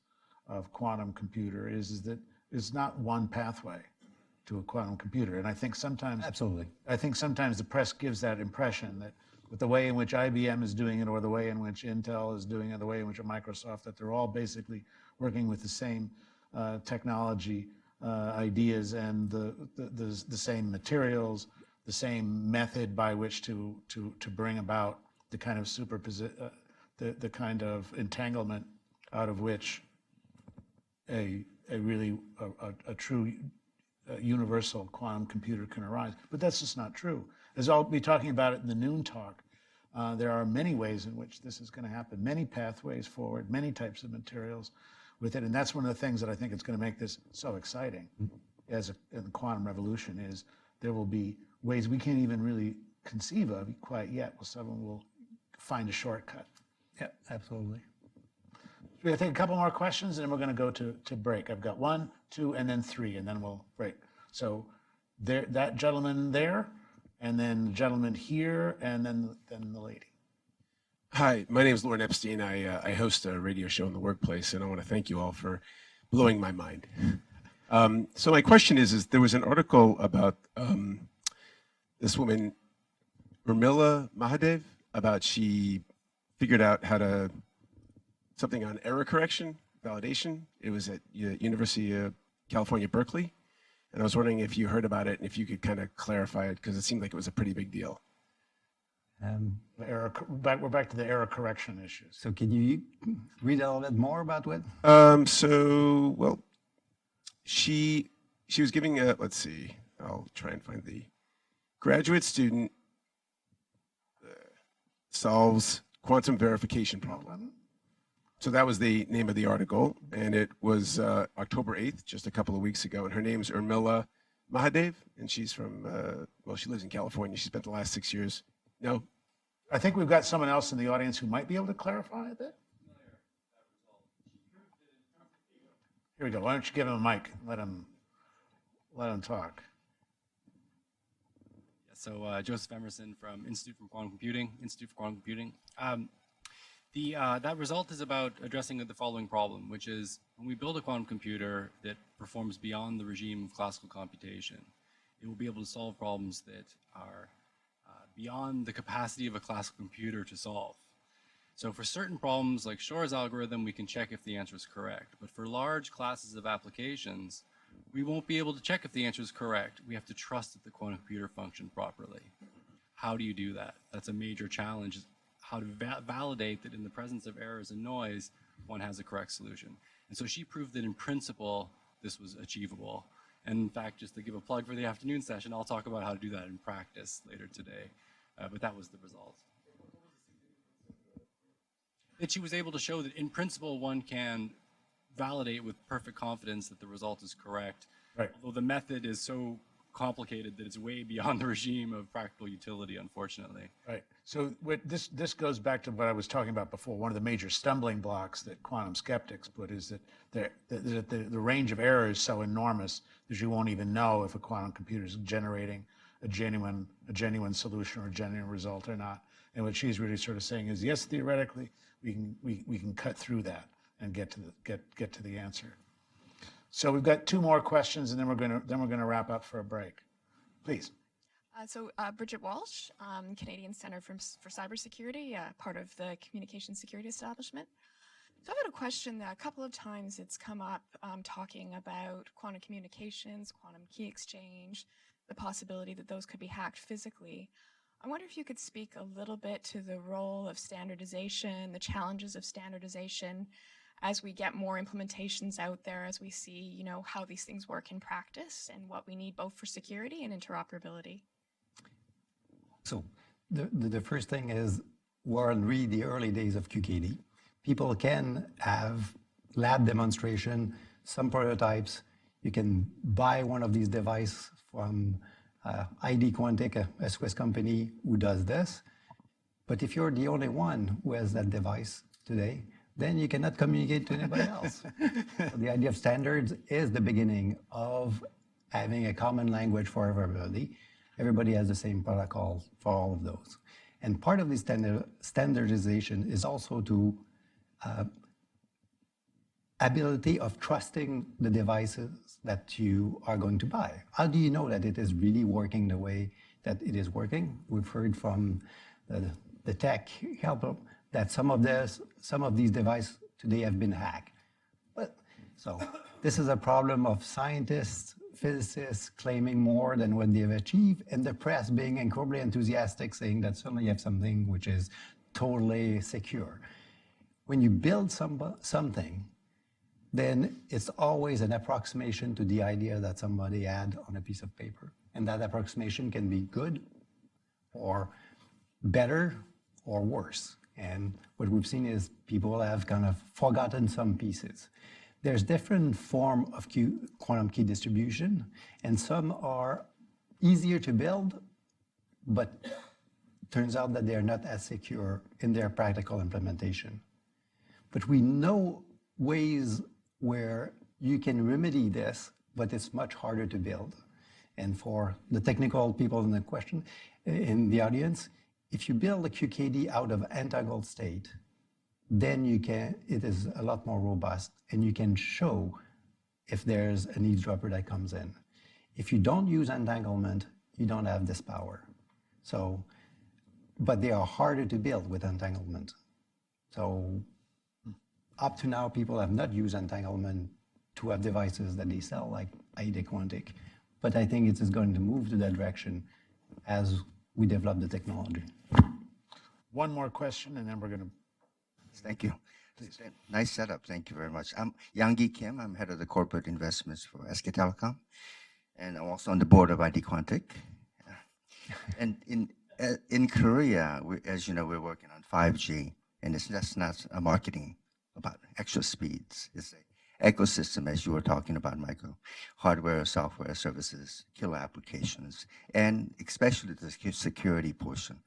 of quantum computer is that it's not one pathway to a quantum computer. And I think sometimes, Absolutely. I think sometimes the press gives that impression that with the way in which IBM is doing it, or the way in which Intel is doing it, the way in which Microsoft, that they're all basically working with the same technology ideas and the same materials, the same method by which to bring about the kind of the kind of entanglement out of which a true universal quantum computer can arise. But that's just not true. As I'll be talking about it in the noon talk, there are many ways in which this is going to happen, many pathways forward, many types of materials with it. And that's one of the things that I think is going to make this so exciting as in the quantum revolution is there will be ways we can't even really conceive of quite yet. Well, someone will find a shortcut. Yeah, absolutely. We're going to take a couple more questions, and then we're going to go to break. I've got 1, 2, and then 3, and then we'll break. So there, that gentleman there, and then the gentleman here, and then the lady. Hi, my name is Lauren Epstein. I host a radio show in the workplace, and I want to thank you all for blowing my mind. So my question is there was an article about this woman, Urmila Mahadev, about she figured out how to something on error correction, validation. It was at University of California, Berkeley. And I was wondering if you heard about it and if you could kind of clarify it, because it seemed like it was a pretty big deal. We're back to the error correction issues. So can you read a little bit more about what? Well, she was giving a, let's see, I'll try and find the graduate student solves quantum verification problem. So that was the name of the article, and it was October 8th, just a couple of weeks ago. And her name's Urmila Mahadev, and she's from, well, she lives in California. She spent the last 6 years. No? I think we've got someone else in the audience who might be able to clarify that. Here we go. Why don't you give him a mic and let him talk. Yeah, so Joseph Emerson from Institute for Quantum Computing. That result is about addressing the following problem, which is when we build a quantum computer that performs beyond the regime of classical computation, it will be able to solve problems that are beyond the capacity of a classical computer to solve. So for certain problems like Shor's algorithm, we can check if the answer is correct. But for large classes of applications, we won't be able to check if the answer is correct. We have to trust that the quantum computer functioned properly. How do you do that? That's a major challenge. How to validate that in the presence of errors and noise, one has a correct solution. And so she proved that in principle, this was achievable. And in fact, just to give a plug for the afternoon session, I'll talk about how to do that in practice later today. But that was the result. That she was able to show that in principle, one can validate with perfect confidence that the result is correct. Right. Although the method is so complicated that it's way beyond the regime of practical utility, unfortunately. Right. So this goes back to what I was talking about before. One of the major stumbling blocks that quantum skeptics put is that the range of error is so enormous that you won't even know if a quantum computer is generating a genuine solution or a genuine result or not. And what she's really sort of saying is, yes, theoretically, we can cut through that and get to the answer. So we've got 2 more questions, and then we're going to wrap up for a break. Please. Bridget Walsh, Canadian Center for Cybersecurity, part of the Communication Security Establishment. So I've had a question that a couple of times it's come up talking about quantum communications, quantum key exchange, the possibility that those could be hacked physically. I wonder if you could speak a little bit to the role of standardization, the challenges of standardization, as we get more implementations out there, as we see, how these things work in practice and what we need both for security and interoperability. So the first thing is we're in really the early days of QKD. People can have lab demonstration, some prototypes. You can buy one of these devices from ID Quantic, a Swiss company who does this. But if you're the only one who has that device today, then you cannot communicate to anybody else. So the idea of standards is the beginning of having a common language for everybody. Everybody has the same protocol for all of those. And part of the standardization is also to ability of trusting the devices that you are going to buy. How do you know that it is really working the way that it is working? We've heard from the tech helper that some of these devices today have been hacked. So this is a problem of scientists, physicists claiming more than what they've achieved, and the press being incredibly enthusiastic, saying that suddenly you have something which is totally secure. When you build something, then it's always an approximation to the idea that somebody had on a piece of paper. And that approximation can be good or better or worse. And what we've seen is people have kind of forgotten some pieces. There's different form of quantum key distribution, and some are easier to build, but turns out that they're not as secure in their practical implementation. But we know ways where you can remedy this, but it's much harder to build. And for the technical people in the question, in the audience, if you build a QKD out of entangled state, then it is a lot more robust, and you can show if there's an eavesdropper that comes in. If you don't use entanglement, you don't have this power. So, but they are harder to build with entanglement. So up to now, people have not used entanglement to have devices that they sell, like ID Quantic. But I think it is going to move to that direction as we develop the technology. One more question, and then we're going to... Thank you. Nice setup. Thank you very much. I'm Yang-Gi Kim. I'm head of the corporate investments for SK Telecom, and I'm also on the board of ID Quantic. And in Korea, as you know, we're working on 5G, and it's just not a marketing about extra speeds. It's an ecosystem, as you were talking about, Michael. Hardware, software, services, killer applications, and especially the security portion.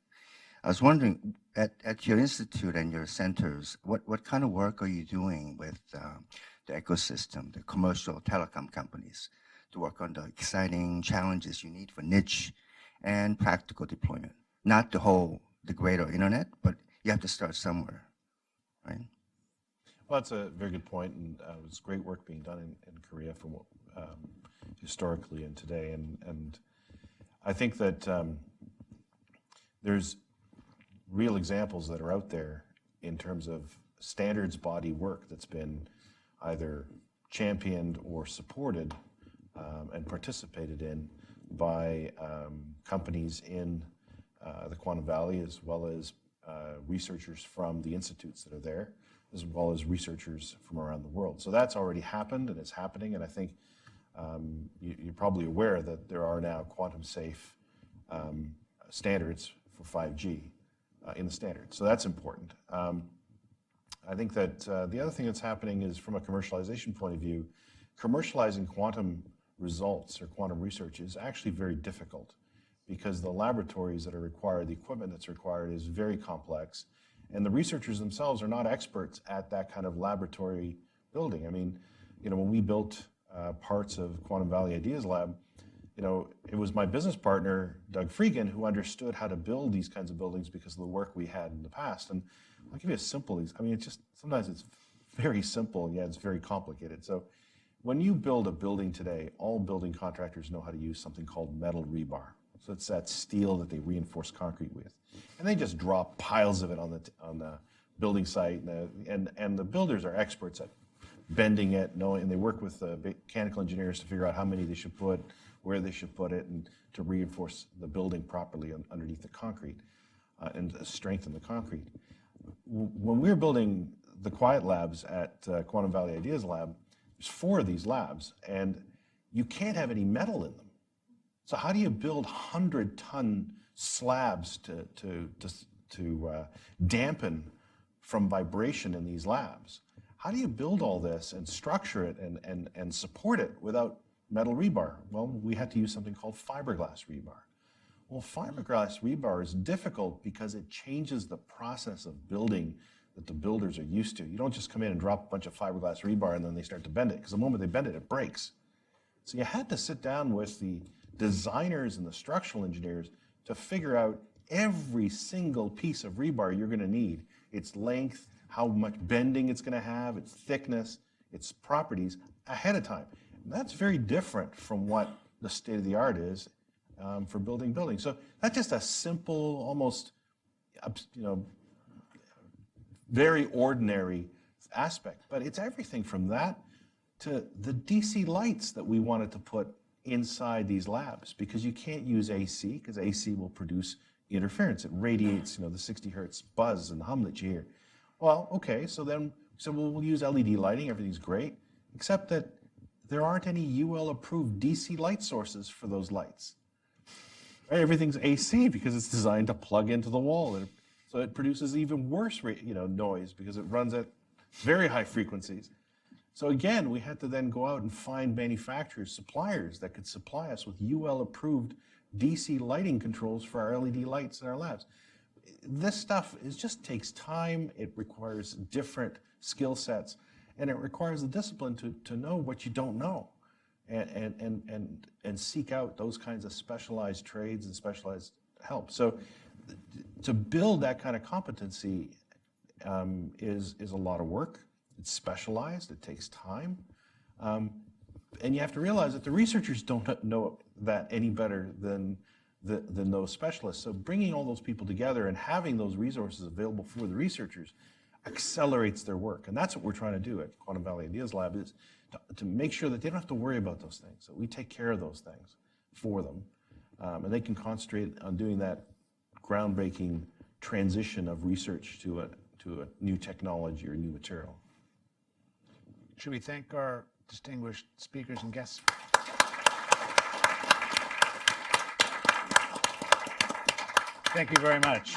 I was wondering, at your institute and your centers, what kind of work are you doing with the ecosystem, the commercial telecom companies, to work on the exciting challenges you need for niche and practical deployment? Not the greater internet, but you have to start somewhere, right? Well, that's a very good point, and it's great work being done in Korea from historically and today. And I think that there's real examples that are out there in terms of standards body work that's been either championed or supported and participated in by companies in the Quantum Valley, as well as researchers from the institutes that are there, as well as researchers from around the world. So that's already happened, and it's happening, and I think you're probably aware that there are now quantum safe standards for 5G in the standard. So that's important. I think that the other thing that's happening is, from a commercialization point of view, commercializing quantum results or quantum research is actually very difficult, because the laboratories that are required, the equipment that's required is very complex, and the researchers themselves are not experts at that kind of laboratory building. I mean, when we built parts of Quantum Valley Ideas Lab, it was my business partner, Doug Freegan, who understood how to build these kinds of buildings because of the work we had in the past. And I'll give you a simple, it's just, sometimes it's very simple, and yet it's very complicated. So when you build a building today, all building contractors know how to use something called metal rebar. So it's that steel that they reinforce concrete with. And they just drop piles of it on the building site, and the builders are experts at bending it, and they work with the mechanical engineers to figure out how many they should put, where they should put it, and to reinforce the building properly underneath the concrete and strengthen the concrete. When we were building the Quiet Labs at Quantum Valley Ideas Lab, there's 4 of these labs, and you can't have any metal in them. So how do you build 100-ton slabs to dampen from vibration in these labs? How do you build all this and structure it and support it without metal rebar. Well, we had to use something called fiberglass rebar. Well, fiberglass rebar is difficult because it changes the process of building that the builders are used to. You don't just come in and drop a bunch of fiberglass rebar and then they start to bend it, because the moment they bend it, it breaks. So you had to sit down with the designers and the structural engineers to figure out every single piece of rebar you're going to need, its length, how much bending it's going to have, its thickness, its properties ahead of time. And that's very different from what the state of the art is for building buildings. So that's just a simple, almost, very ordinary aspect. But it's everything from that to the DC lights that we wanted to put inside these labs, because you can't use AC, because AC will produce interference. It radiates, the 60 hertz buzz and hum that you hear. Well, okay, so we'll use LED lighting, everything's great, except that there aren't any UL approved DC light sources for those lights. Right? Everything's AC because it's designed to plug into the wall, and so it produces even worse noise because it runs at very high frequencies. So again, we had to then go out and find manufacturers, suppliers that could supply us with UL approved DC lighting controls for our LED lights in our labs. This stuff just takes time. It requires different skill sets, and it requires the discipline to know what you don't know, and seek out those kinds of specialized trades and specialized help. So to build that kind of competency is a lot of work. It's specialized. It takes time. And you have to realize that the researchers don't know that any better than those specialists. So bringing all those people together and having those resources available for the researchers accelerates their work. And that's what we're trying to do at Quantum Valley Ideas Lab, is to make sure that they don't have to worry about those things, that we take care of those things for them. And they can concentrate on doing that groundbreaking transition of research to a new technology or new material. Should we thank our distinguished speakers and guests? Thank you very much.